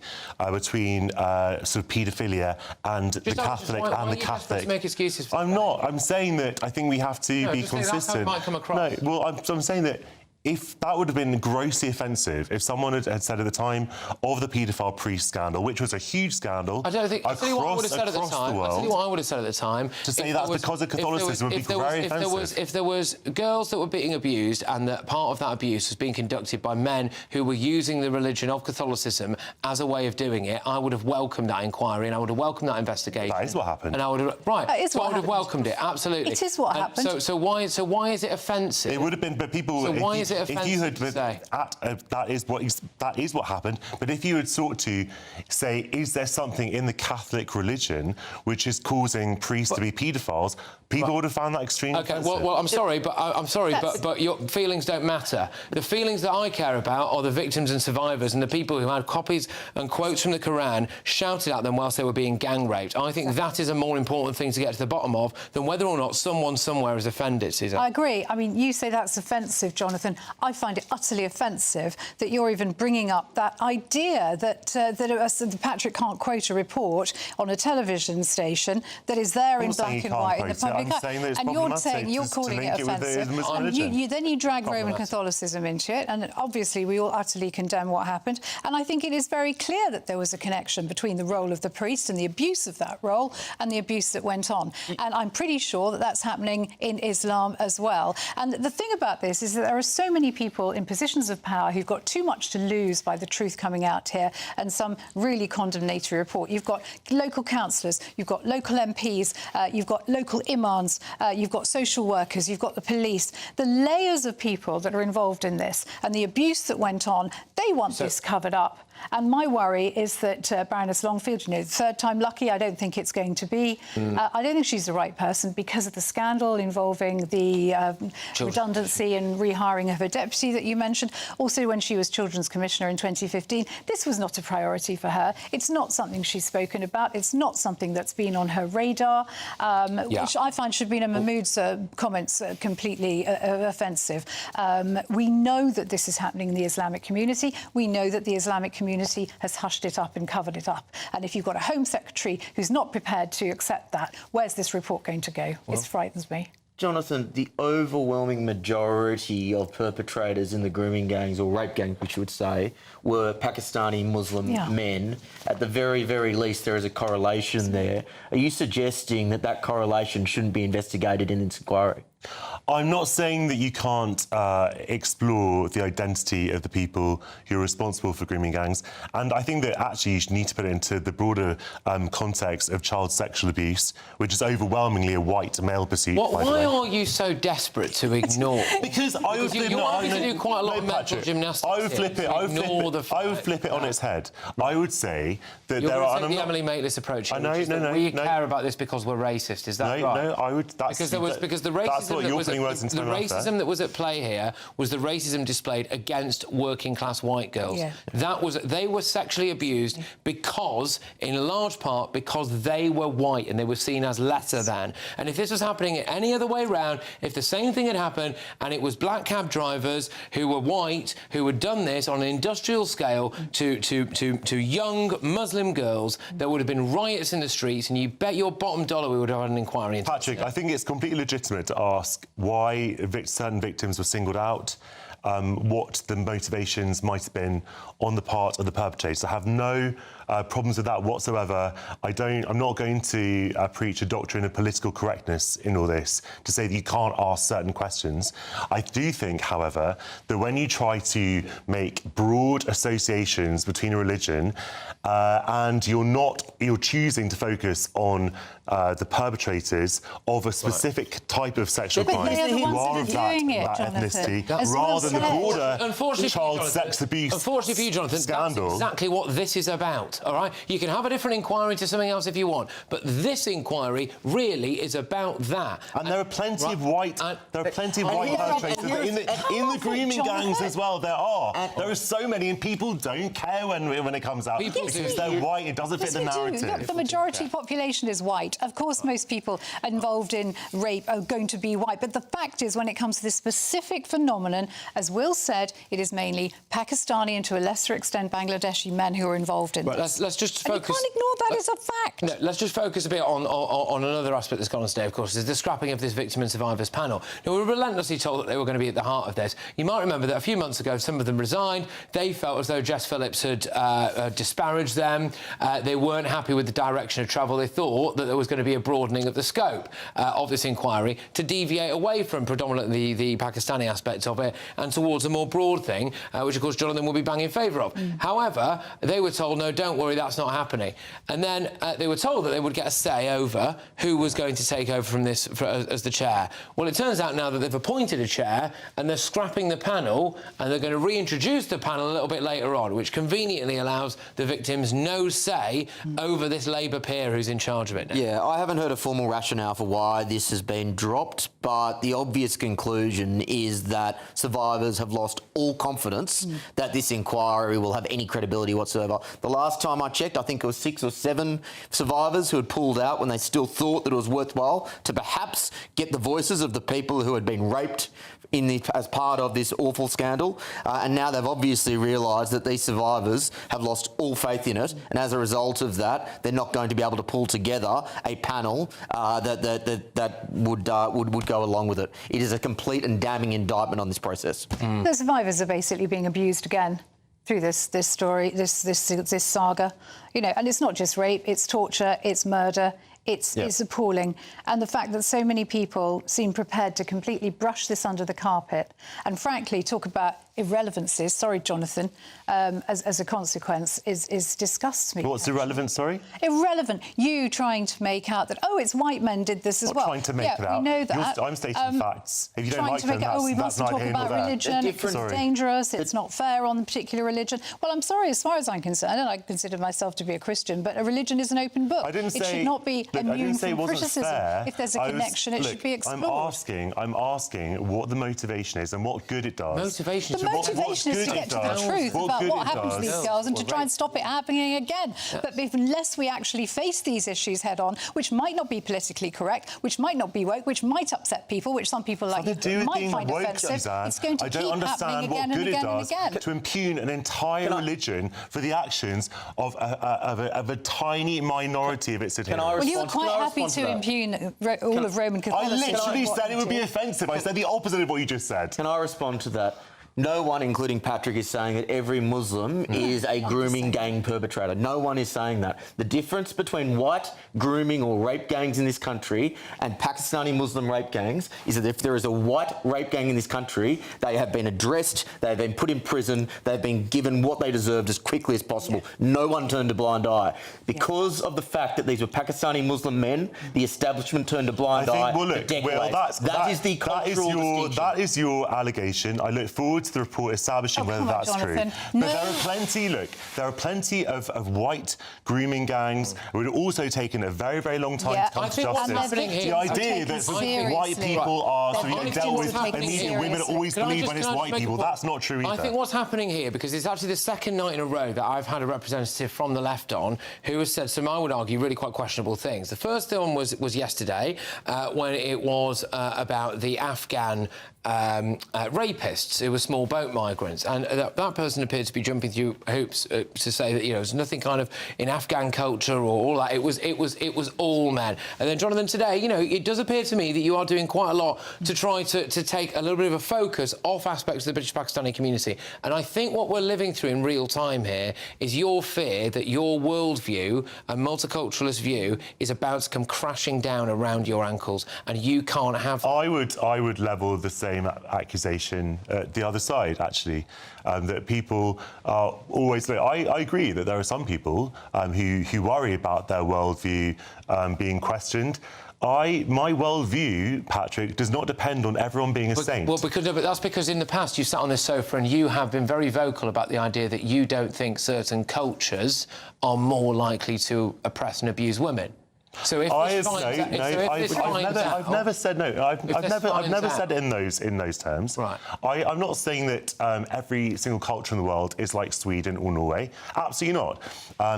between sort of paedophilia and the Catholic and the Catholic? To make excuses for I'm not. I'm saying that I think we have to be consistent. That's how it might come across. No, well, I'm saying that if that would have been grossly offensive, if someone had said at the time of the paedophile priest scandal, which was a huge scandal, I don't think. I'll tell you what I would have said at the time. I'll tell you what I would have said at the time. To say that's because of Catholicism would be very offensive. If there was girls that were being abused, and that part of that abuse was being conducted by men who were using the religion of Catholicism as a way of doing it, I would have welcomed that inquiry and I would have welcomed that investigation. That is what happened. And I would have That is what I would have welcomed it. Absolutely. It is what happened. So why is it offensive? It would have been, but people. So why is it offensive? If you had that is what happened. But if you had sought to say, is there something in the Catholic religion which is causing priests to be paedophiles, people would have found that extremely offensive. Well, I'm sorry, but your feelings don't matter. The feelings that I care about are the victims and survivors and the people who had copies and quotes from the Quran shouted at them whilst they were being gang raped. I think that is a more important thing to get to the bottom of than whether or not someone somewhere is offended, Susan. I agree. I mean, you say that's offensive, Jonathan. I find it utterly offensive that you're even bringing up that idea that Patrick can't quote a report on a television station that is there in black and white in the public eye. And you're calling it offensive. And you drag Roman Catholicism into it, and obviously we all utterly condemn what happened. And I think it is very clear that there was a connection between the role of the priest and the abuse of that role and the abuse that went on. And I'm pretty sure that that's happening in Islam as well. And the thing about this is that there are so many people in positions of power who've got too much to lose by the truth coming out here and some really condemnatory report. You've got local councillors, you've got local MPs, you've got local imams, you've got social workers, you've got the police. The layers of people that are involved in this and the abuse that went on, they want this covered up. And my worry is that Baroness Longfield, third time lucky, I don't think it's going to be. I don't think she's the right person because of the scandal involving the redundancy and rehiring of her deputy that you mentioned. Also, when she was Children's Commissioner in 2015, this was not a priority for her. It's not something she's spoken about. It's not something that's been on her radar, which I find Shabina Mahmood's comments completely offensive. We know that this is happening in the Islamic community. We know that the Islamic community has hushed it up and covered it up. And if you've got a Home Secretary who's not prepared to accept that, where's this report going to go? It frightens me. Jonathan, the overwhelming majority of perpetrators in the grooming gangs, or rape gangs, which you would say, were Pakistani Muslim men. At the very, very least, there is a correlation there. Are you suggesting that that correlation shouldn't be investigated in this inquiry? I'm not saying that you can't explore the identity of the people who are responsible for grooming gangs, and I think that actually you need to put it into the broader context of child sexual abuse, which is overwhelmingly a white male pursuit. Why are you so desperate to ignore? Because I would you want to do quite a lot of mental gymnastics. I would flip it on its head. I would say that You're there are. the Emily Maitlis approach. No. We care about this because we're racist. Is that right? No, I would. Because the racism that was at play here was the racism displayed against working-class white girls. They were sexually abused because, in large part, because they were white and they were seen as lesser than. And if this was happening any other way round, if the same thing had happened and it was black cab drivers who were white who had done this on an industrial scale to young Muslim girls, there would have been riots in the streets, and you bet your bottom dollar we would have had an inquiry into Patrick, I think it's completely legitimate to ask why certain victims were singled out, what the motivations might have been on the part of the perpetrators. I have no problems with that whatsoever. I'm not going to preach a doctrine of political correctness in all this to say that you can't ask certain questions. I do think, however, that when you try to make broad associations between a religion and you're choosing to focus on the perpetrators of a specific type of sexual crime, who are of that ethnicity, rather than the broader child sex abuse Unfortunately for you, Jonathan, scandal. that's exactly what this is about, all right? You can have a different inquiry to something else if you want, but this inquiry really is about that. And there are plenty of white perpetrators in the grooming gangs as well. There are so many, and people don't care when it comes out. Because they're white, it doesn't fit the narrative. Look, the majority population is white. Of course, most people involved in rape are going to be white. But the fact is, when it comes to this specific phenomenon, as Will said, it is mainly Pakistani and to a lesser extent Bangladeshi men who are involved in this. Let's just focus. And you can't ignore that as a fact. No, let's just focus a bit on another aspect that's gone on today, of course, is the scrapping of this victim and survivors panel. Now, we were relentlessly told that they were going to be at the heart of this. You might remember that a few months ago, some of them resigned. They felt as though Jess Phillips had disparaged them. They weren't happy with the direction of travel. They thought that there was going to be a broadening of the scope of this inquiry to deviate away from predominantly the Pakistani aspects of it and towards a more broad thing, which, of course, Jonathan will be banging in favour of. However, they were told, no, don't worry, that's not happening. And then they were told that they would get a say over who was going to take over from this as the chair. Well, it turns out now that they've appointed a chair and they're scrapping the panel and they're going to reintroduce the panel a little bit later on, which conveniently allows the victims no say over this Labour peer who's in charge of it now. Yeah, I haven't heard a formal rationale for why this has been dropped, but the obvious conclusion is that survivors have lost all confidence that this inquiry will have any credibility whatsoever. The last time I checked, I think it was 6 or 7 survivors who had pulled out when they still thought that it was worthwhile to perhaps get the voices of the people who had been raped as part of this awful scandal, and now they've obviously realised that these survivors have lost all faith in it, and as a result of that, they're not going to be able to pull together a panel that would go along with it. It is a complete and damning indictment on this process. The survivors are basically being abused again through this story, this saga, you know, and it's not just rape, it's torture, it's murder. It's appalling. And the fact that so many people seem prepared to completely brush this under the carpet and, frankly, talk about irrelevancies, sorry, Jonathan, as a consequence, disgusts me. What's irrelevant, sorry? Irrelevant. You trying to make out that, it's white men did this as well. Trying to make it out. We know that. I'm stating facts. If you don't like them, we mustn't talk about religion, it's dangerous, it's not fair on a particular religion. Well, I'm sorry, as far as I'm concerned, and I consider myself to be a Christian, but a religion is an open book. It should not be immune from criticism. If there's a connection, it should be explored. I'm asking what the motivation is and what good it does. Motivation is to get to the truth about what happened to these girls and to try and stop it happening again. But unless we actually face these issues head on, which might not be politically correct, which might not be woke, which might upset people, which some people like might find offensive, it's going to keep happening again and again and again. To impugn an entire religion for the actions of a tiny minority of its adherents. Well, you were quite happy to impugn all of Roman Catholicism. I literally said it would be offensive. I said the opposite of what you just said. Can I respond to that? No one, including Patrick, is saying that every Muslim is a grooming gang perpetrator. No one is saying that. The difference between white grooming or rape gangs in this country and Pakistani Muslim rape gangs is that if there is a white rape gang in this country, they have been addressed, they have been put in prison, they've been given what they deserved as quickly as possible. No one turned a blind eye. Because of the fact that these were Pakistani Muslim men, the establishment turned a blind eye for decades. That is the cultural distinction. That is your allegation. I look forward to the report establishing whether that's true. But there are plenty of white grooming gangs who had also taken a very, very long time to come to justice. The idea that white people are dealt with and women always believe when it's white people, that's not true either. I think what's happening here, because it's actually the second night in a row that I've had a representative from the left on who has said some, I would argue, really quite questionable things. The first one was yesterday when it was about the Afghan rapists who were small boat migrants, and that person appeared to be jumping through hoops to say that, you know, there's nothing kind of in Afghan culture or all that. It was all men. And then, Jonathan, today, you know, it does appear to me that you are doing quite a lot to try to take a little bit of a focus off aspects of the British Pakistani community. And I think what we're living through in real time here is your fear that your worldview and multiculturalist view is about to come crashing down around your ankles, and you can't have that. I would level the same accusation at the other side, actually, that people are always... I agree that there are some people who worry about their worldview being questioned. My worldview, Patrick, does not depend on everyone being a saint. Well, but that's because in the past you sat on this sofa and you have been very vocal about the idea that you don't think certain cultures are more likely to oppress and abuse women. So if I've never said no. I've never said it in those terms. Right. I'm not saying that every single culture in the world is like Sweden or Norway. Absolutely not.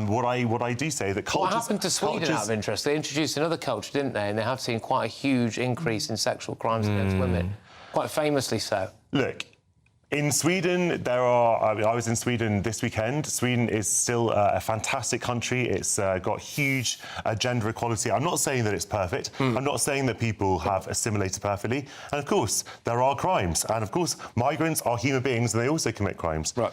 What I do say that cultures... What happened to Sweden, out of interest? They introduced another culture, didn't they? And they have seen quite a huge increase in sexual crimes against women, quite famously so. Look. In Sweden, I was in Sweden this weekend. Sweden is still a fantastic country. It's got huge gender equality. I'm not saying that it's perfect. I'm not saying that people have assimilated perfectly. And, of course, there are crimes. And, of course, migrants are human beings and they also commit crimes. Right.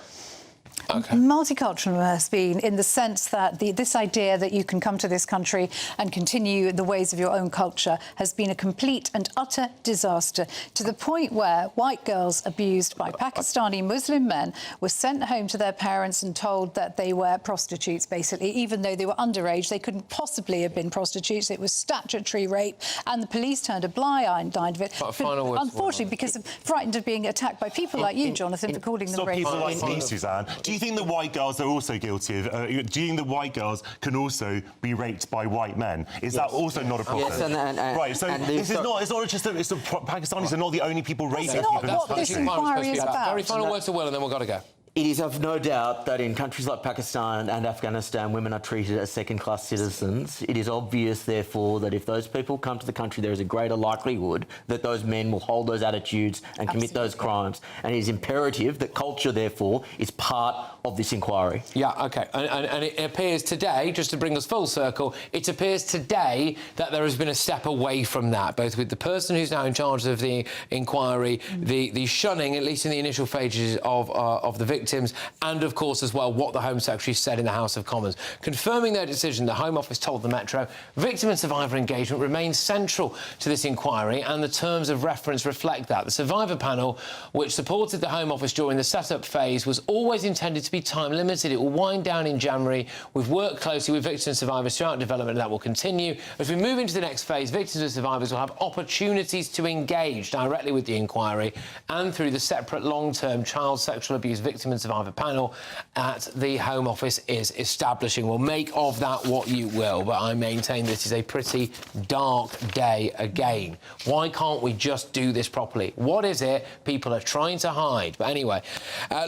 Okay. Multicultural has been in the sense that this idea that you can come to this country and continue the ways of your own culture has been a complete and utter disaster, to the point where white girls abused by Pakistani Muslim men were sent home to their parents and told that they were prostitutes, basically, even though they were underage. They couldn't possibly have been prostitutes. It was statutory rape, and the police turned a blind eye to it. Unfortunately, because frightened of being attacked by people like you, Jonathan, for calling them rapists. People like me, Suzanne. Do you think that white girls are also guilty of... do you think that white girls can also be raped by white men? Is that also not a problem? Yes, right, so this is not... It's not just... Pakistanis are not the only people raping people in this country. This inquiry is about. Very final words to Will, and then we've got to go. It is of no doubt that in countries like Pakistan and Afghanistan, women are treated as second-class citizens. It is obvious, therefore, that if those people come to the country, there is a greater likelihood that those men will hold those attitudes and commit those crimes. And it is imperative that culture, therefore, is part of this inquiry. Yeah, OK. And it appears today, just to bring us full circle, it appears today that there has been a step away from that, both with the person who's now in charge of the inquiry, the shunning, at least in the initial phases of the victims, and, of course, as well, what the Home Secretary said in the House of Commons. Confirming their decision, the Home Office told the Metro victim and survivor engagement remains central to this inquiry, and the terms of reference reflect that. The survivor panel, which supported the Home Office during the set-up phase, was always intended to be time-limited. It will wind down in January. We've worked closely with victims and survivors throughout development, and that will continue. As we move into the next phase, victims and survivors will have opportunities to engage directly with the inquiry and through the separate long-term child sexual abuse victim and survivor panel at the Home Office is establishing. Well, make of that what you will, but I maintain this is a pretty dark day again. Why can't we just do this properly? What is it people are trying to hide? But anyway,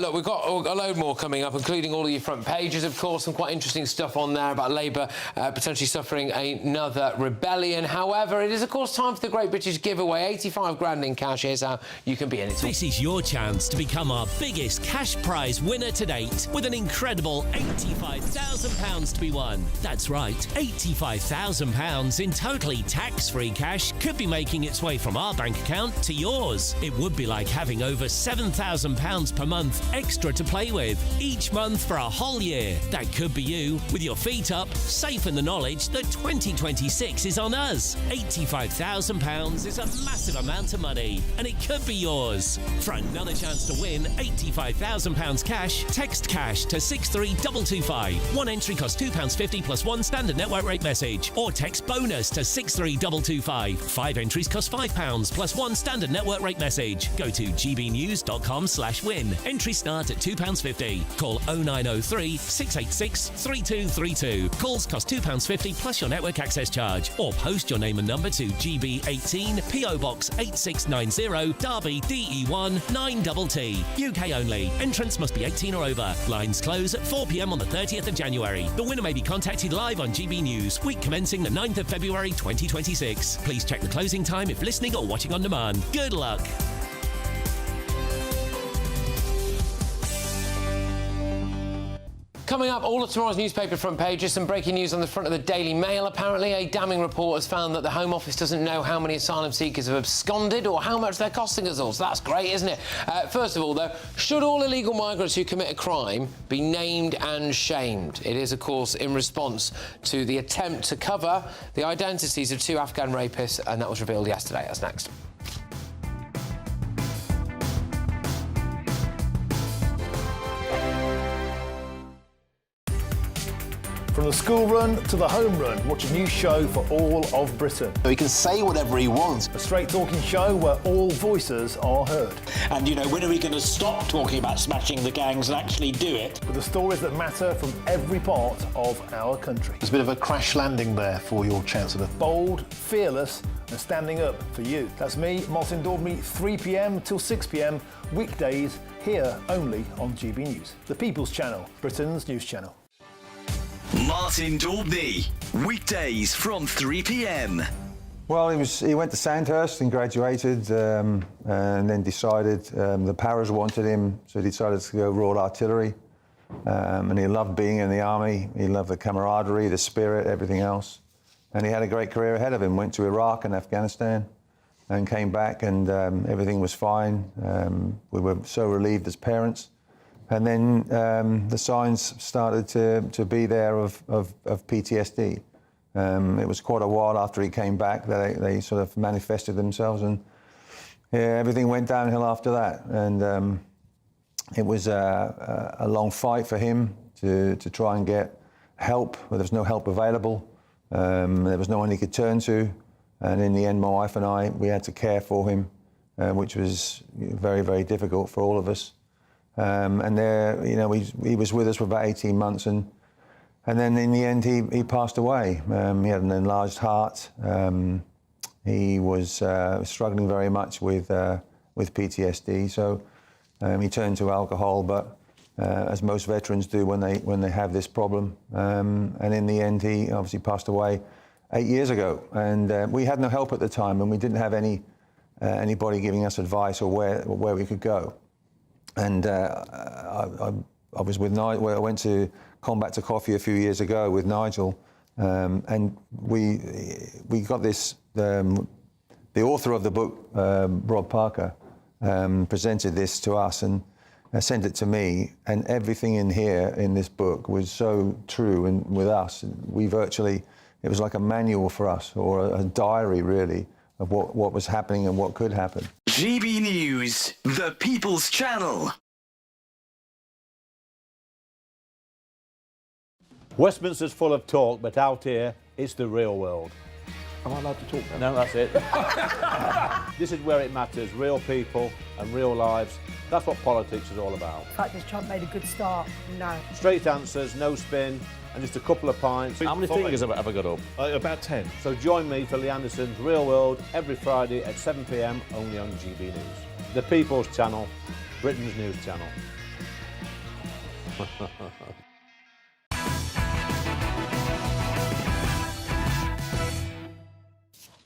look, we've got a load more coming up, including all of your front pages, of course, some quite interesting stuff on there about Labour potentially suffering another rebellion. However, it is, of course, time for the Great British Giveaway. 85 grand in cash. Here's how you can be in it. This is your chance to become our biggest cash prize winner to date, with an incredible £85,000 to be won. That's right, £85,000 in totally tax-free cash could be making its way from our bank account to yours. It would be like having over £7,000 per month extra to play with each month for a whole year. That could be you, with your feet up, safe in the knowledge that 2026 is on us. £85,000 is a massive amount of money, and it could be yours. For another chance to win £85,000 cash, text cash to 63225. One entry costs £2.50 plus one standard network rate message, or text bonus to 63225. 5 entries cost £5 plus one standard network rate message. Go to gbnews.com/win. Entries start at £2.50. Call 0903 686 3232. Calls cost £2.50 plus your network access charge, or post your name and number to GB18 PO Box 8690 Derby DE1 9TT. UK only. Entrance must be 18 or over. Lines close at 4 p.m. on the 30th of January. The winner may be contacted live on GB News, week commencing the 9th of February 2026. Please check the closing time if listening or watching on demand. Good luck. Coming up, all of tomorrow's newspaper front pages, some breaking news on the front of the Daily Mail. Apparently, a damning report has found that the Home Office doesn't know how many asylum seekers have absconded or how much they're costing us all. So that's great, isn't it? First of all, though, should all illegal migrants who commit a crime be named and shamed? It is, of course, in response to the attempt to cover the identities of 2 Afghan rapists, and that was revealed yesterday. That's next. From the school run to the home run, watch a new show for all of Britain. He can say whatever he wants. A straight-talking show where all voices are heard. And, you know, when are we going to stop talking about smashing the gangs and actually do it? With the stories that matter from every part of our country. There's a bit of a crash landing there for your Chancellor. Bold, fearless and standing up for you. That's me, Martin Daubney, 3 p.m. till 6 p.m, weekdays, here only on GB News. The People's Channel, Britain's news channel. Martin Daubney, weekdays from 3 p.m. Well, he went to Sandhurst and graduated, and then decided the Paras wanted him, so he decided to go Royal Artillery. And he loved being in the army. He loved the camaraderie, the spirit, everything else. And he had a great career ahead of him. Went to Iraq and Afghanistan, and came back, and everything was fine. We were so relieved as parents. And then the signs started to be there of PTSD. It was quite a while after he came back that they sort of manifested themselves, and yeah, everything went downhill after that. And it was a long fight for him to try and get help, but there was no help available. There was no one he could turn to. And in the end, my wife and I, we had to care for him, which was very, very difficult for all of us. And there, you know, he was with us for about 18 months, and then in the end he passed away. He had an enlarged heart. He was struggling very much with PTSD, so he turned to alcohol. But as most veterans do when they have this problem, and in the end he obviously passed away 8 years ago. And we had no help at the time, and we didn't have anybody giving us advice or where we could go. And I was with Nigel. I went to Combat to Coffee a few years ago with Nigel, and we got this. The author of the book, Rob Parker, presented this to us and sent it to me. And everything in here in this book was so true. And with us, it was like a manual for us, or a diary really, of what was happening and what could happen. GB News, the People's Channel. Westminster's full of talk, but out here, it's the real world. Am I allowed to talk now? No, that's it. This is where it matters, real people and real lives. That's what politics is all about. The fact is Trump made a good start. No. Straight answers, no spin, and just a couple of pints. How many fingers have I got up? About 10. So join me for Lee Anderson's Real World every Friday at 7 p.m, only on GB News. The People's Channel, Britain's news channel.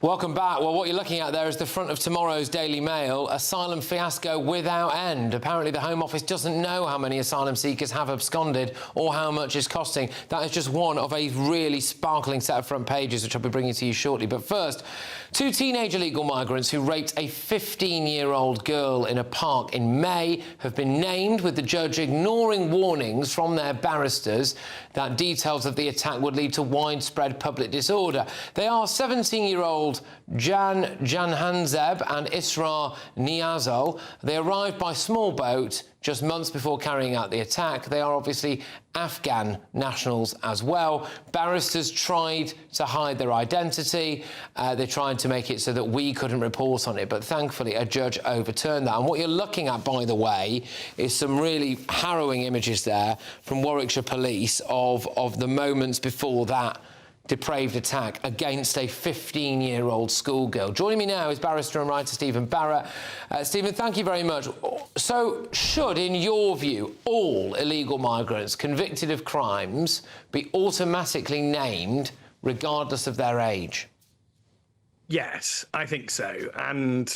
Welcome back. Well, what you're looking at there is the front of tomorrow's Daily Mail. Asylum fiasco without end. Apparently, the Home Office doesn't know how many asylum seekers have absconded or how much it's costing. That is just one of a really sparkling set of front pages, which I'll be bringing to you shortly. But first, 2 teenage illegal migrants who raped a 15-year-old girl in a park in May have been named, with the judge ignoring warnings from their barristers that details of the attack would lead to widespread public disorder. They are 17-year-old Jan Janhanzeb and Isra Niazal. They arrived by small boat just months before carrying out the attack. They are obviously Afghan nationals as well. Barristers tried to hide their identity. They tried to make it so that we couldn't report on it, but thankfully a judge overturned that. And what you're looking at, by the way, is some really harrowing images there from Warwickshire Police of the moments before that depraved attack against a 15-year-old schoolgirl. Joining me now is barrister and writer Stephen Barrett. Stephen, thank you very much. So, should, in your view, all illegal migrants convicted of crimes be automatically named regardless of their age? Yes, I think so. And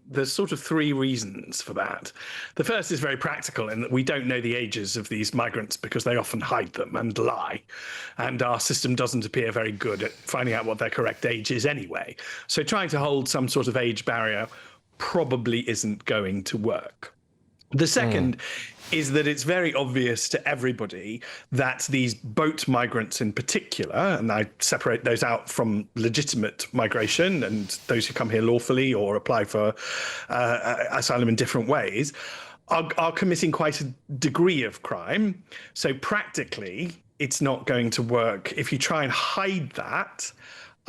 there's sort of three reasons for that. The first is very practical in that we don't know the ages of these migrants because they often hide them and lie. And our system doesn't appear very good at finding out what their correct age is anyway. So trying to hold some sort of age barrier probably isn't going to work. The second is that it's very obvious to everybody that these boat migrants in particular, and I separate those out from legitimate migration and those who come here lawfully or apply for asylum in different ways, are committing quite a degree of crime. So practically, it's not going to work. If you try and hide that,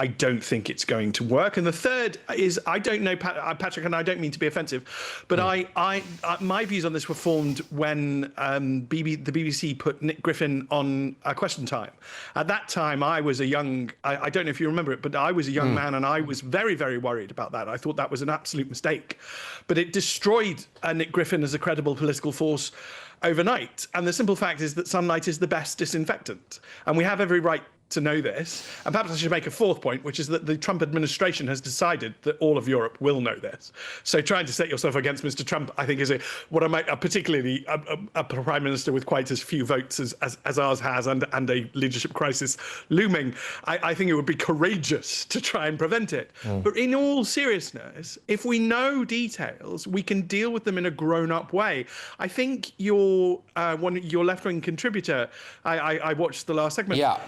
I don't think it's going to work. And the third is, I don't know, Patrick, and I don't mean to be offensive, but my views on this were formed when the BBC put Nick Griffin on Question Time. At that time, I was a young, I don't know if you remember it, but I was a young man, and I was very, very worried about that. I thought that was an absolute mistake. But it destroyed Nick Griffin as a credible political force overnight. And the simple fact is that sunlight is the best disinfectant. And we have every right to know this. And perhaps I should make a fourth point, which is that the Trump administration has decided that all of Europe will know this. So trying to set yourself against Mr. Trump, I think, is particularly a prime minister with quite as few votes as ours has, and a leadership crisis looming. I think it would be courageous to try and prevent it. But in all seriousness, if we know details, we can deal with them in a grown-up way. I think your left-wing contributor, I watched the last segment. Yeah.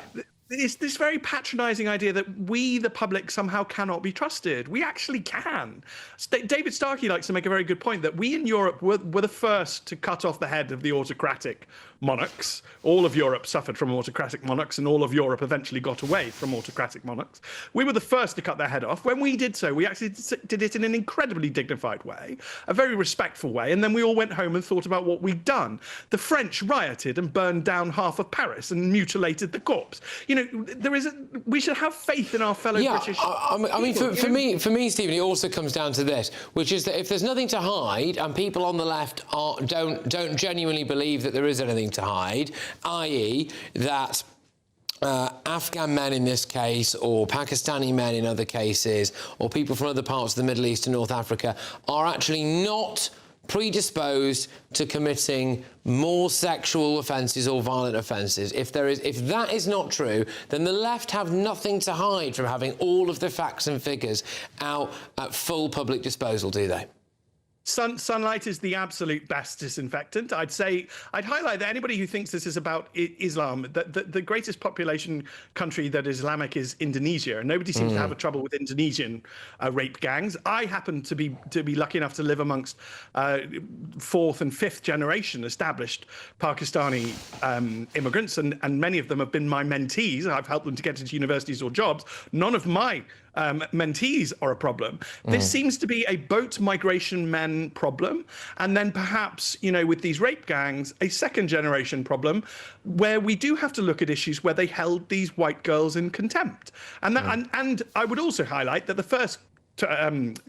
It's this very patronizing idea that we, the public, somehow cannot be trusted. We actually can. David Starkey likes to make a very good point that we in Europe were the first to cut off the head of the autocratic monarchs. All of Europe suffered from autocratic monarchs, and all of Europe eventually got away from autocratic monarchs. We were the first to cut their head off. When we did so, we actually did it in an incredibly dignified way, a very respectful way, and then we all went home and thought about what we'd done. The French rioted and burned down half of Paris and mutilated the corpse. You know, we should have faith in our fellow British. I mean, for me, Stephen, it also comes down to this, which is that if there's nothing to hide, and people on the left don't genuinely believe that there is anything to hide, i.e. that Afghan men in this case, or Pakistani men in other cases, or people from other parts of the Middle East and North Africa are actually not predisposed to committing more sexual offences or violent offences. If that is not true, then the left have nothing to hide from having all of the facts and figures out at full public disposal, do they? Sunlight is the absolute best disinfectant. I'd highlight that anybody who thinks this is about Islam, that the greatest population country that is Islamic is Indonesia, and nobody seems to have a trouble with Indonesian rape gangs. I happen to be lucky enough to live amongst fourth and fifth generation established Pakistani immigrants, and many of them have been my mentees. I've helped them to get into universities or jobs. None of my mentees are a problem. This seems to be a boat migration men problem, and then perhaps, you know, with these rape gangs, a second generation problem where we do have to look at issues where they held these white girls in contempt. And that, and I would also highlight that the first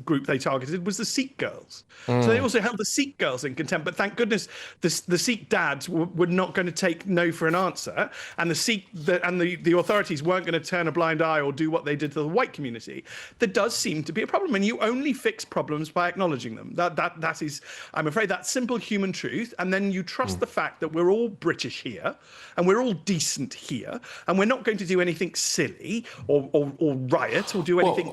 group they targeted was the Sikh girls. So they also held the Sikh girls in contempt, but thank goodness the Sikh dads were not going to take no for an answer, and the authorities weren't going to turn a blind eye or do what they did to the white community. There does seem to be a problem, and you only fix problems by acknowledging them. That is, I'm afraid, that simple human truth, and then you trust the fact that we're all British here, and we're all decent here, and we're not going to do anything silly or riot or do anything,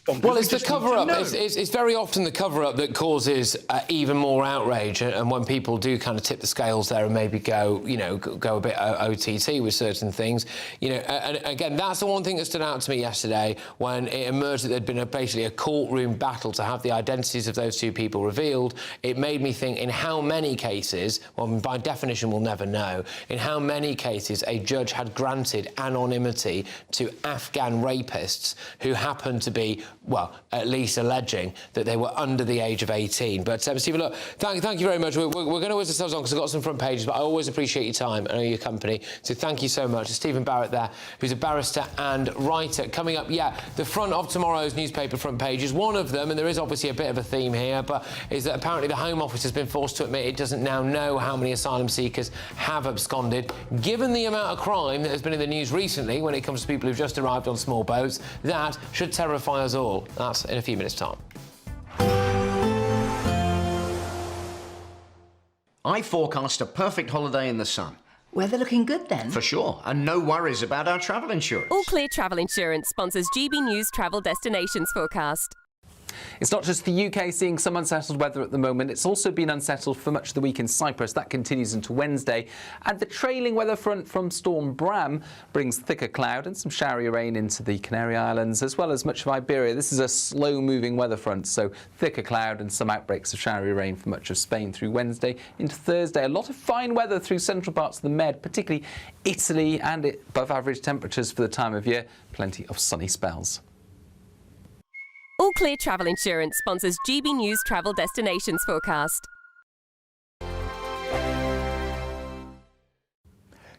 bonkers. Well, it's the cover-up. It's very often the cover-up that causes even more outrage, and when people do kind of tip the scales there and maybe go a bit OTT with certain things, and again, that's the one thing that stood out to me yesterday when it emerged that there'd been basically a courtroom battle to have the identities of those two people revealed. It made me think, in how many cases, well, by definition we'll never know, in how many cases a judge had granted anonymity to Afghan rapists who happened to be, well, at least alleging that they were under the age of 18. But Stephen, look, thank you very much. We're going to whiz ourselves on because I've got some front pages, but I always appreciate your time and your company. So thank you so much. Stephen Barrett there, who's a barrister and writer. Coming up, the front of tomorrow's newspaper front page is one of them, and there is obviously a bit of a theme here, but is that apparently the Home Office has been forced to admit it doesn't now know how many asylum seekers have absconded. Given the amount of crime that has been in the news recently when it comes to people who've just arrived on small boats, that should terrify us all. That's in a few minutes' time. I forecast a perfect holiday in the sun. Weather looking good then? For sure, and no worries about our travel insurance. All Clear Travel Insurance sponsors GB News Travel Destinations Forecast. It's not just the UK seeing some unsettled weather at the moment. It's also been unsettled for much of the week in Cyprus. That continues into Wednesday. And the trailing weather front from Storm Bram brings thicker cloud and some showery rain into the Canary Islands, as well as much of Iberia. This is a slow-moving weather front, so thicker cloud and some outbreaks of showery rain for much of Spain through Wednesday into Thursday. A lot of fine weather through central parts of the Med, particularly Italy, and above average temperatures for the time of year. Plenty of sunny spells. All Clear Travel Insurance sponsors GB News Travel Destinations Forecast.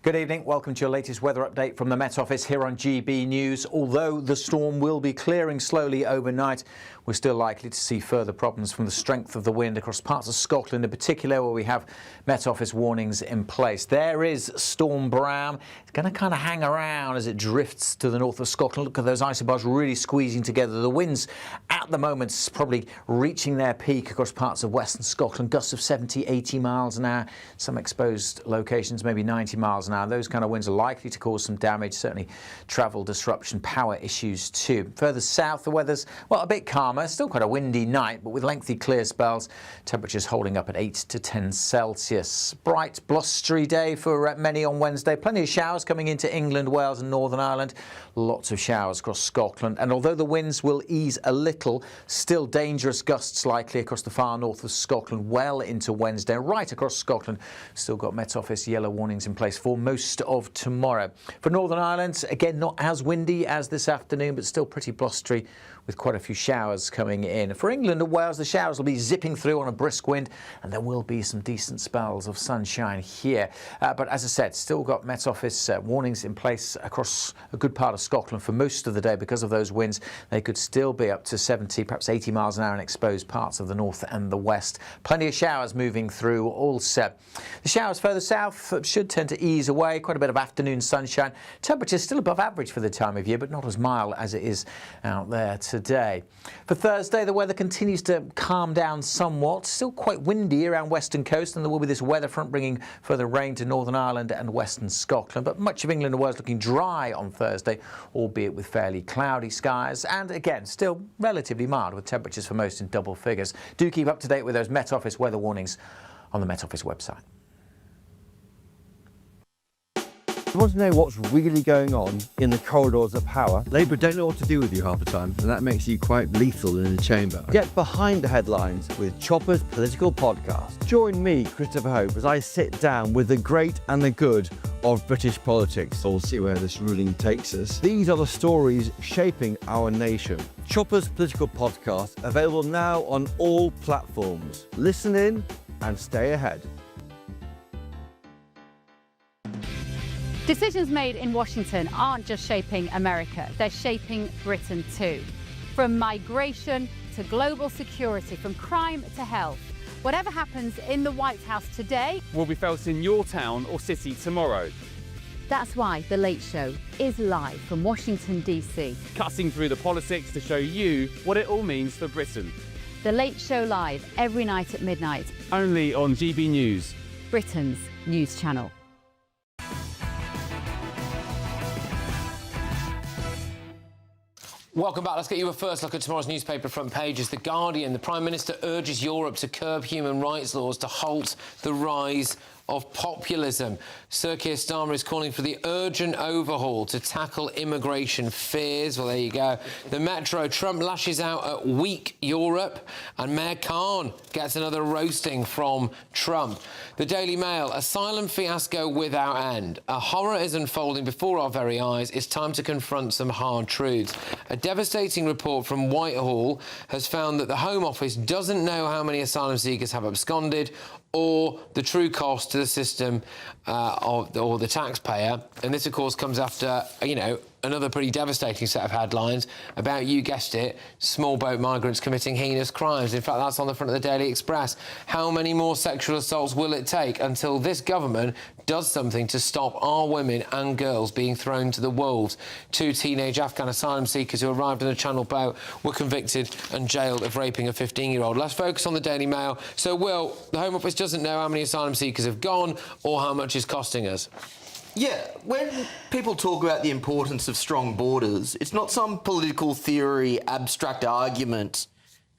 Good evening. Welcome to your latest weather update from the Met Office here on GB News. Although the storm will be clearing slowly overnight, we're still likely to see further problems from the strength of the wind across parts of Scotland in particular, where we have Met Office warnings in place. There is Storm Bram. It's going to kind of hang around as it drifts to the north of Scotland. Look at those isobars really squeezing together. The winds at the moment probably reaching their peak across parts of western Scotland. Gusts of 70, 80 miles an hour. Some exposed locations maybe 90 miles an hour. Those kind of winds are likely to cause some damage, certainly travel disruption, power issues too. Further south, the weather's, well, a bit calmer. Still quite a windy night, but with lengthy clear spells. Temperatures holding up at 8 to 10 Celsius. Bright, blustery day for many on Wednesday. Plenty of showers coming into England, Wales and Northern Ireland. Lots of showers across Scotland. And although the winds will ease a little, still dangerous gusts likely across the far north of Scotland well into Wednesday. Right across Scotland, still got Met Office yellow warnings in place for most of tomorrow. For Northern Ireland, again, not as windy as this afternoon, but still pretty blustery with quite a few showers coming in. For England and Wales, the showers will be zipping through on a brisk wind, and there will be some decent spells of sunshine here. But as I said, still got Met Office warnings in place across a good part of Scotland for most of the day because of those winds. They could still be up to 70, perhaps 80 miles an hour in exposed parts of the north and the west. Plenty of showers moving through also. The showers further south should tend to ease away. Quite a bit of afternoon sunshine. Temperatures still above average for the time of year, but not as mild as it is out there today. For Thursday, the weather continues to calm down somewhat. Still quite windy around western coast, and there will be this weather front bringing further rain to Northern Ireland and western Scotland. But much of England and Wales looking dry on Thursday, albeit with fairly cloudy skies. And again, still relatively mild with temperatures for most in double figures. Do keep up to date with those Met Office weather warnings on the Met Office website. You want to know what's really going on in the corridors of power? Labour don't know what to do with you half the time, and that makes you quite lethal in the chamber. Get behind the headlines with Chopper's Political Podcast. Join me, Christopher Hope, as I sit down with the great and the good of British politics. We'll see where this ruling takes us. These are the stories shaping our nation. Chopper's Political Podcast, available now on all platforms. Listen in and stay ahead. Decisions made in Washington aren't just shaping America, they're shaping Britain too. From migration to global security, from crime to health. Whatever happens in the White House today will be felt in your town or city tomorrow. That's why The Late Show is live from Washington, D.C. Cutting through the politics to show you what it all means for Britain. The Late Show live every night at midnight. Only on GB News, Britain's news channel. Welcome back. Let's get you a first look at tomorrow's newspaper front pages. The Guardian, the Prime Minister urges Europe to curb human rights laws to halt the rise of populism. Sir Keir Starmer is calling for the urgent overhaul to tackle immigration fears. Well, there you go. The Metro, Trump lashes out at weak Europe, and Mayor Khan gets another roasting from Trump. The Daily Mail, asylum fiasco without end. A horror is unfolding before our very eyes. It's time to confront some hard truths. A devastating report from Whitehall has found that the Home Office doesn't know how many asylum seekers have absconded or the true cost to the system or the taxpayer. And this, of course, comes after, another pretty devastating set of headlines about, you guessed it, small boat migrants committing heinous crimes. In fact, that's on the front of the Daily Express. How many more sexual assaults will it take until this government does something to stop our women and girls being thrown to the wolves? 2 teenage Afghan asylum seekers who arrived on a Channel boat were convicted and jailed of raping a 15-year-old. Let's focus on the Daily Mail. So, Will, the Home Office doesn't know how many asylum seekers have gone or how much it's costing us. Yeah, when people talk about the importance of strong borders, it's not some political theory, abstract argument.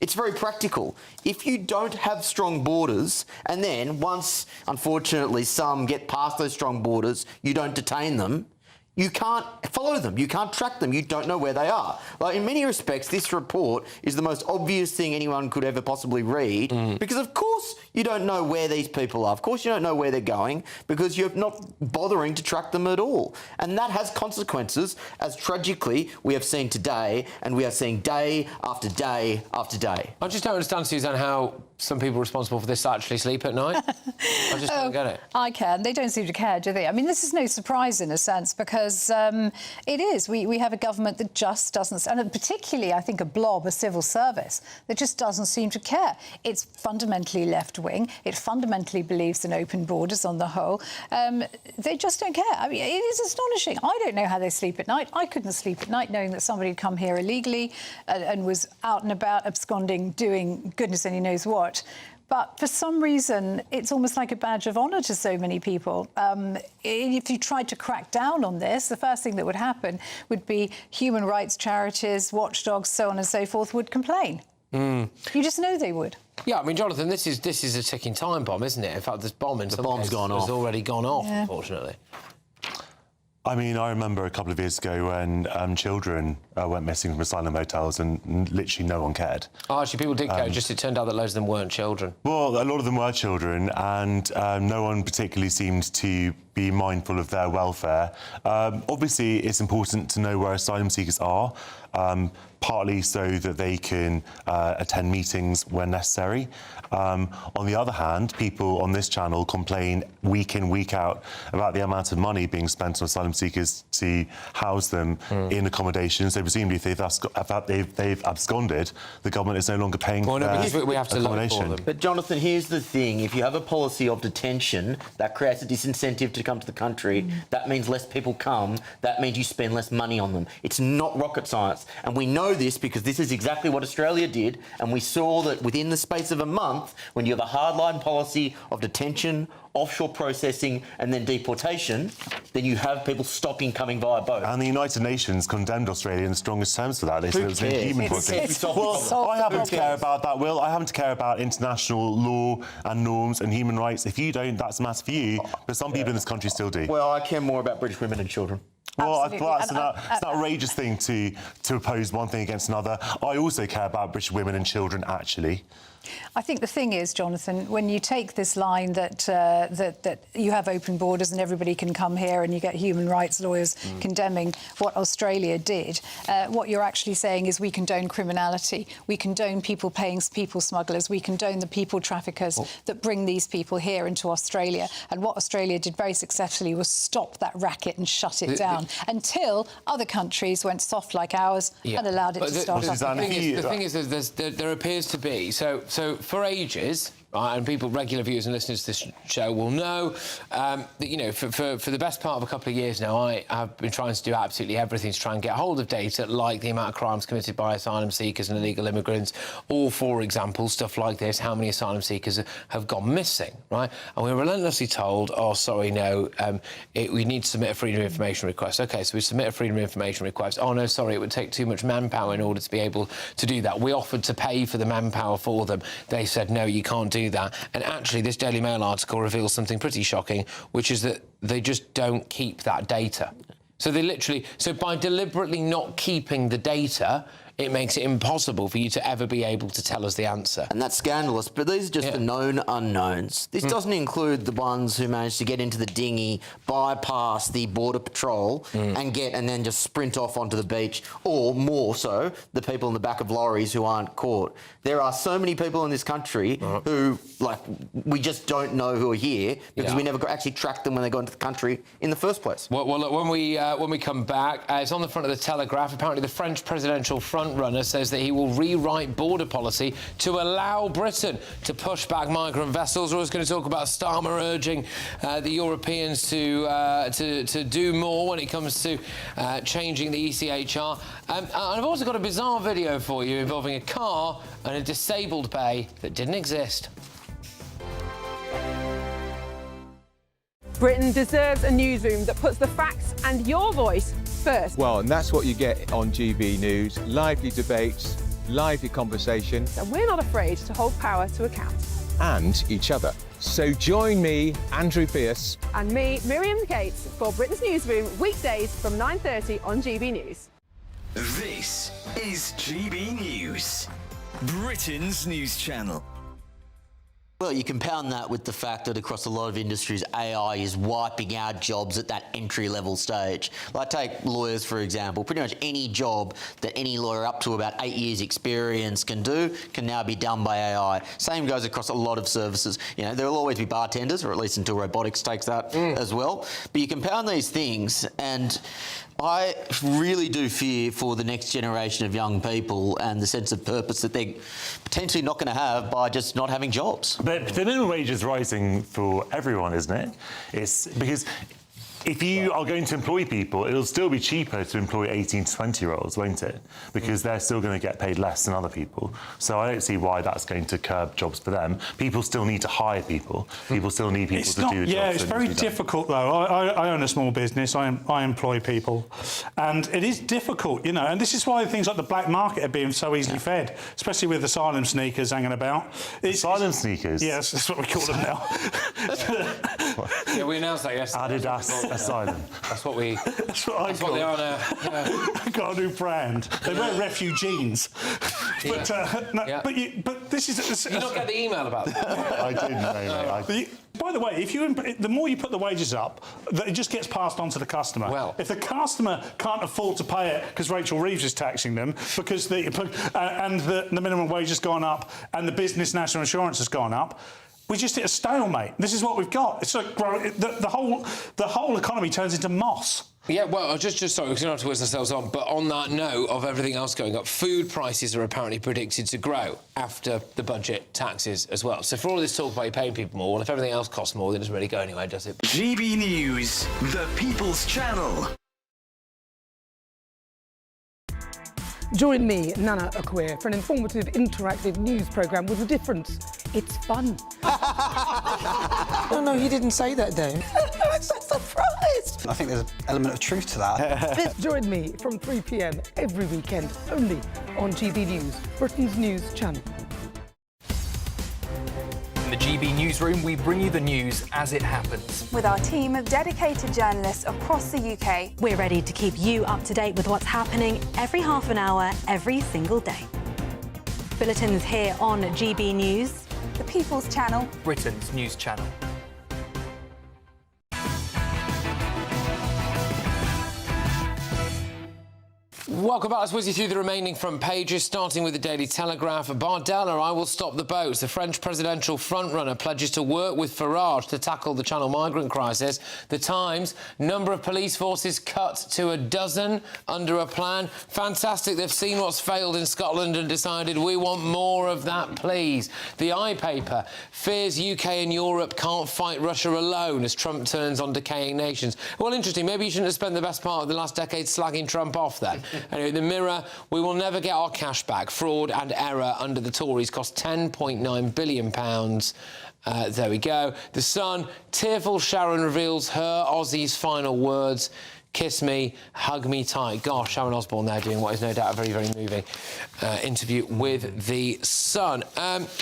It's very practical. If you don't have strong borders, and then once, unfortunately, some get past those strong borders, you don't detain them, you can't follow them, you can't track them, you don't know where they are. Like, in many respects, this report is the most obvious thing anyone could ever possibly read, because of course you don't know where these people are. Of course you don't know where they're going, because you're not bothering to track them at all. And that has consequences, as tragically we have seen today, and we are seeing day after day after day. I just don't understand, Suzanne, how some people responsible for this actually sleep at night. I just don't get it. I can. They don't seem to care, do they? I mean, this is no surprise in a sense, because it is. We have a government that just doesn't, and particularly, I think, a civil service, that just doesn't seem to care. It's fundamentally left-wing. It fundamentally believes in open borders on the whole. They just don't care. I mean, it is astonishing. I don't know how they sleep at night. I couldn't sleep at night knowing that somebody had come here illegally and was out and about, absconding, doing goodness only knows what. But for some reason, it's almost like a badge of honour to so many people. If you tried to crack down on this, the first thing that would happen would be human rights charities, watchdogs, so on and so forth, would complain. You just know they would. Yeah, I mean, Jonathan, this is a ticking time bomb, isn't it? In fact, this bomb in some cases has already gone off, unfortunately. I mean, I remember a couple of years ago when children went missing from asylum hotels and literally no one cared. Oh, actually, people did care, just it turned out that loads of them weren't children. Well, a lot of them were children, and no one particularly seemed to be mindful of their welfare. Obviously, it's important to know where asylum seekers are, partly so that they can attend meetings when necessary. On the other hand, people on this channel complain week in, week out about the amount of money being spent on asylum seekers to house them in accommodations. So presumably, if they've absconded, the government is no longer paying for their accommodation. But Jonathan, here's the thing: if you have a policy of detention, that creates a disincentive to come to the country. That means less people come. That means you spend less money on them. It's not rocket science, and we know this because this is exactly what Australia did, and we saw that within the space of a month, when you have a hardline policy of detention, offshore processing and then deportation, then you have people stopping coming via boat. And the United Nations condemned Australia in the strongest terms for that. They said it was inhuman. Well, I happen to care about that, Will. I happen to care about international law and norms and human rights. If you don't, that's a matter for you. But some people in this country still do. Well, I care more about British women and children. Well, I thought it's an outrageous thing to oppose one thing against another. I also care about British women and children, actually. I think the thing is, Jonathan, when you take this line that you have open borders and everybody can come here and you get human rights lawyers condemning what Australia did, what you're actually saying is we condone criminality, we condone people paying people smugglers, we condone the people traffickers that bring these people here into Australia. And what Australia did very successfully was stop that racket and shut it down until other countries went soft like ours and allowed it to start up. The thing is, there appears to be... So for ages, and regular viewers and listeners to this show will know that, you know, for the best part of a couple of years now, I have been trying to do absolutely everything to try and get hold of data, like the amount of crimes committed by asylum seekers and illegal immigrants, or, for example, stuff like this, how many asylum seekers have gone missing, right? And we're relentlessly told, oh, sorry, no, we need to submit a Freedom of Information request. OK, so we submit a Freedom of Information request. Oh, no, sorry, it would take too much manpower in order to be able to do that. We offered to pay for the manpower for them. They said, no, you can't do knew that. And actually, this Daily Mail article reveals something pretty shocking, which is that they just don't keep that data. So they literally... So by deliberately not keeping the data, it makes it impossible for you to ever be able to tell us the answer. And that's scandalous, but these are just the known unknowns. This doesn't include the ones who managed to get into the dinghy, bypass the border patrol and then just sprint off onto the beach, or more so, the people in the back of lorries who aren't caught. There are so many people in this country who, like, we just don't know who are here because we never actually tracked them when they got into the country in the first place. Well, look, when we come back, it's on the front of the Telegraph. Apparently the French presidential front-runner says that he will rewrite border policy to allow Britain to push back migrant vessels. We're also going to talk about Starmer urging the Europeans to do more when it comes to changing the ECHR. And I've also got a bizarre video for you involving a car and a disabled bay that didn't exist. Britain deserves a newsroom that puts the facts and your voice first. Well, and that's what you get on GB News. Lively debates, lively conversation. And we're not afraid to hold power to account. And each other. So join me, Andrew Pierce. And me, Miriam Gates, for Britain's Newsroom, weekdays from 9:30 on GB News. This is GB News, Britain's news channel. Well, you compound that with the fact that across a lot of industries, AI is wiping out jobs at that entry-level stage. Like, take lawyers, for example. Pretty much any job that any lawyer up to about 8 years' experience can do can now be done by AI. Same goes across a lot of services. You know, there will always be bartenders, or at least until robotics takes that as well. But you compound these things, and I really do fear for the next generation of young people and the sense of purpose that they're potentially not going to have by just not having jobs. But the minimum wage is rising for everyone, isn't it? It's because if you are going to employ people, it'll still be cheaper to employ 18 to 20-year-olds, won't it? Because they're still going to get paid less than other people. So I don't see why that's going to curb jobs for them. People still need to hire people. People still need people to do the jobs. Yeah, it's very difficult, though. I own a small business. I employ people. And it is difficult, you know, and this is why things like the black market are being so easily fed, especially with asylum sneakers hanging about. Asylum sneakers? Yes, that's what we call them now. Yeah, we announced that yesterday. Adidas Asylum. That's what we... That's what they are now. I got a new brand. They wear refugees. But this is... Did you not get the email about that? I didn't know, mate. By the way, the more you put the wages up, it just gets passed on to the customer. Well, if the customer can't afford to pay it because Rachel Reeves is taxing them, because the minimum wage has gone up and the business national insurance has gone up, we just hit a stalemate. This is what we've got. It's like the whole economy turns into moss. Yeah, well, just sorry, we don't have to whiz ourselves on, but on that note of everything else going up, food prices are apparently predicted to grow after the budget taxes as well. So for all this talk about you paying people more, well, if everything else costs more, then it doesn't really go anywhere, does it? GB News, the People's Channel. Join me, Nana Akwe, for an informative, interactive news programme with a difference. It's fun. No, he didn't say that, Dave. I'm so surprised. I think there's an element of truth to that. Join me from 3 p.m. every weekend, only on GB News, Britain's news channel. In the GB Newsroom, we bring you the news as it happens. With our team of dedicated journalists across the UK, we're ready to keep you up to date with what's happening every half an hour, every single day. Bulletins here on GB News, the People's Channel, Britain's news channel. Welcome back. Let's whiz you through the remaining front pages, starting with the Daily Telegraph. Bardella, I will stop the boats. The French presidential frontrunner pledges to work with Farage to tackle the Channel migrant crisis. The Times, number of police forces cut to 12 under a plan. Fantastic. They've seen what's failed in Scotland and decided we want more of that, please. The iPaper, fears UK and Europe can't fight Russia alone as Trump turns on decaying nations. Well, interesting. Maybe you shouldn't have spent the best part of the last decade slagging Trump off then. Anyway, the Mirror, we will never get our cash back. Fraud and error under the Tories cost £10.9 billion. There we go. The Sun, tearful Sharon reveals her Aussie's final words. Kiss Me, Hug Me Tight. Gosh, Sharon Osbourne there doing what is no doubt a very, very moving interview with The Sun.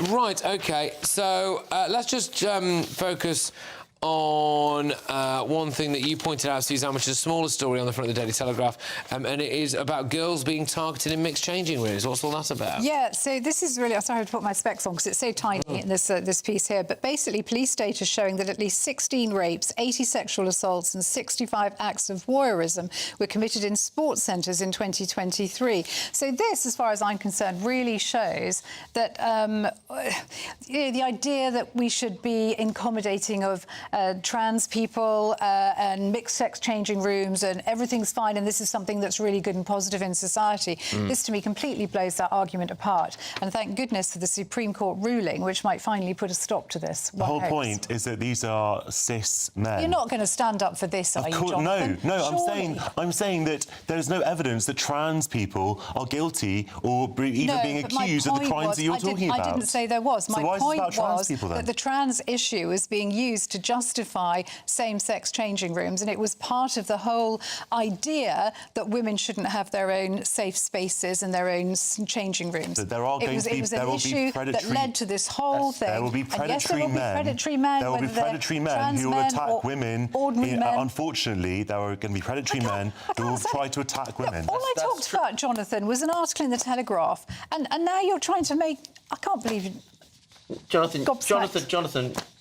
Right, OK, so let's just focus on one thing that you pointed out, Suzanne, which is a smaller story on the front of the Daily Telegraph, and it is about girls being targeted in mixed changing rooms. What's all that about? Yeah, so this is really... I'm sorry to put my specs on because it's so tiny in this piece here, but basically police data showing that at least 16 rapes, 80 sexual assaults and 65 acts of voyeurism were committed in sports centres in 2023. So this, as far as I'm concerned, really shows that the idea that we should be accommodating of trans people and mixed-sex changing rooms and everything's fine and this is something that's really good and positive in society. This, to me, completely blows that argument apart. And thank goodness for the Supreme Court ruling, which might finally put a stop to this. The whole point is that these are cis men. You're not going to stand up for this, are you, Jonathan? No, I'm saying that there's no evidence that trans people are guilty or even being accused of the crimes that you're talking about. I didn't say there was. So My point was people, that the trans issue is being used to justify same-sex changing rooms, and it was part of the whole idea that women shouldn't have their own safe spaces and their own changing rooms. But there are it was an issue that led to this whole thing. There will be predatory men. There will be predatory men who will attack women. Unfortunately, there are going to be predatory men who will try to attack women. All I talked about, Jonathan, was an article in the Telegraph, and now you're trying to make... I can't believe you... Jonathan,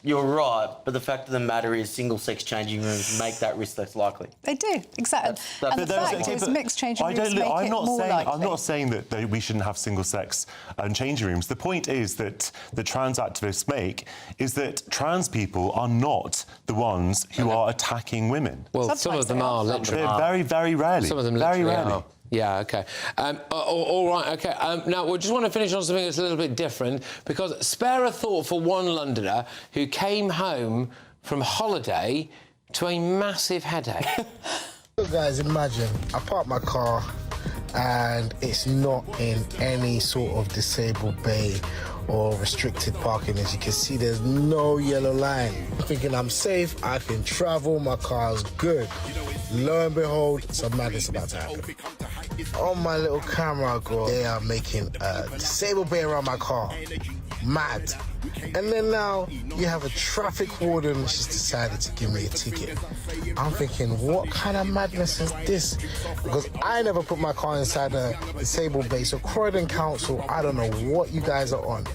you're right, but the fact of the matter is single-sex changing rooms make that risk less likely. They do, exactly. And the fact is mixed changing rooms make it more likely. I'm not saying that we shouldn't have single-sex changing rooms. The point is that the trans activists make is that trans people are not the ones who are attacking women. Well, some of them are, literally. Very, very rarely. Some of them literally are. Yeah, OK. All right, OK. Now, we just want to finish on something that's a little bit different, because spare a thought for one Londoner who came home from holiday to a massive headache. Look, guys, imagine I park my car and it's not in any sort of disabled bay or restricted parking. As you can see, there's no yellow line. I'm thinking I'm safe, I can travel, my car's good. Lo and behold, some madness about to happen. On my little camera, they are making a disabled bay around my car. Mad. And then now you have a traffic warden which has decided to give me a ticket. I'm thinking, what kind of madness is this? Because I never put my car inside a disabled bay. So Croydon Council, I don't know what you guys are on.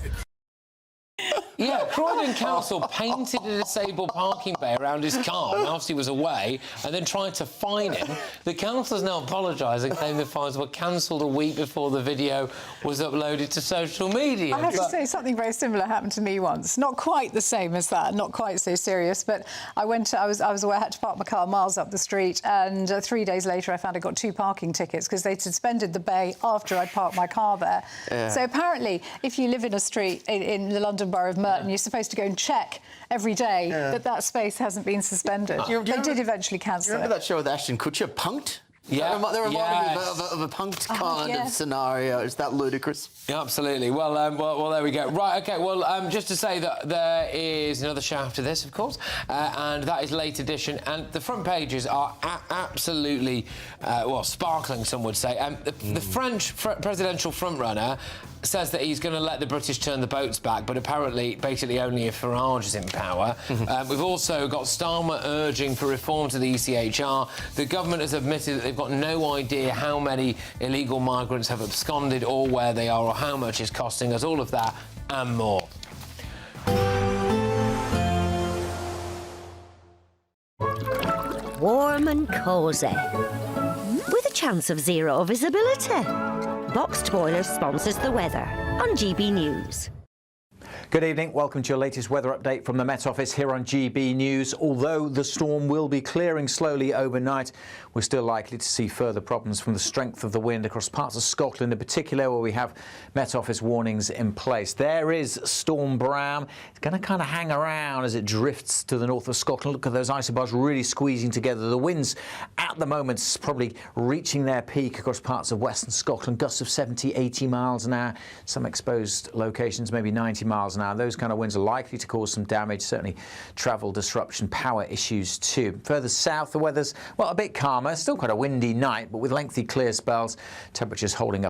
Yeah, Croydon Council painted a disabled parking bay around his car whilst he was away and then tried to fine him. The council's now apologising, claiming the fines were cancelled a week before the video was uploaded to social media. I have to say, something very similar happened to me once. Not quite the same as that, not quite so serious, but I was aware I had to park my car miles up the street, and 3 days later I found I got 2 parking tickets because they'd suspended the bay after I'd parked my car there. Yeah. So apparently, if you live in a street in the London Borough of Merton, you're supposed to go and check every day that space hasn't been suspended. They did eventually cancel it. Remember that show with Ashton Kutcher, Punked? Yeah. That reminded me of a Punked kind of scenario. Is that ludicrous? Yeah, absolutely. Well, there we go. Right, OK, well, just to say that there is another show after this, of course, and that is Late Edition, and the front pages are absolutely, sparkling, some would say. The French presidential frontrunner says that he's going to let the British turn the boats back, but apparently, basically only if Farage is in power. We've also got Starmer urging for reform to the ECHR. The government has admitted that they've got no idea how many illegal migrants have absconded or where they are or how much it's costing us. All of that and more. Warm and cosy, with a chance of zero visibility. Boxed Boiler sponsors the weather on GB News. Good evening. Welcome to your latest weather update from the Met Office here on GB News. Although the storm will be clearing slowly overnight, we're still likely to see further problems from the strength of the wind across parts of Scotland in particular, where we have Met Office warnings in place. There is Storm Bram. It's going to kind of hang around as it drifts to the north of Scotland. Look at those isobars really squeezing together. The winds at the moment probably reaching their peak across parts of western Scotland. Gusts of 70, 80 miles an hour. Some exposed locations maybe 90 miles an an hour. Those kind of winds are likely to cause some damage, certainly travel disruption, power issues too. Further south, the weather's, well, a bit calmer. Still quite a windy night, but with lengthy clear spells. Temperatures holding up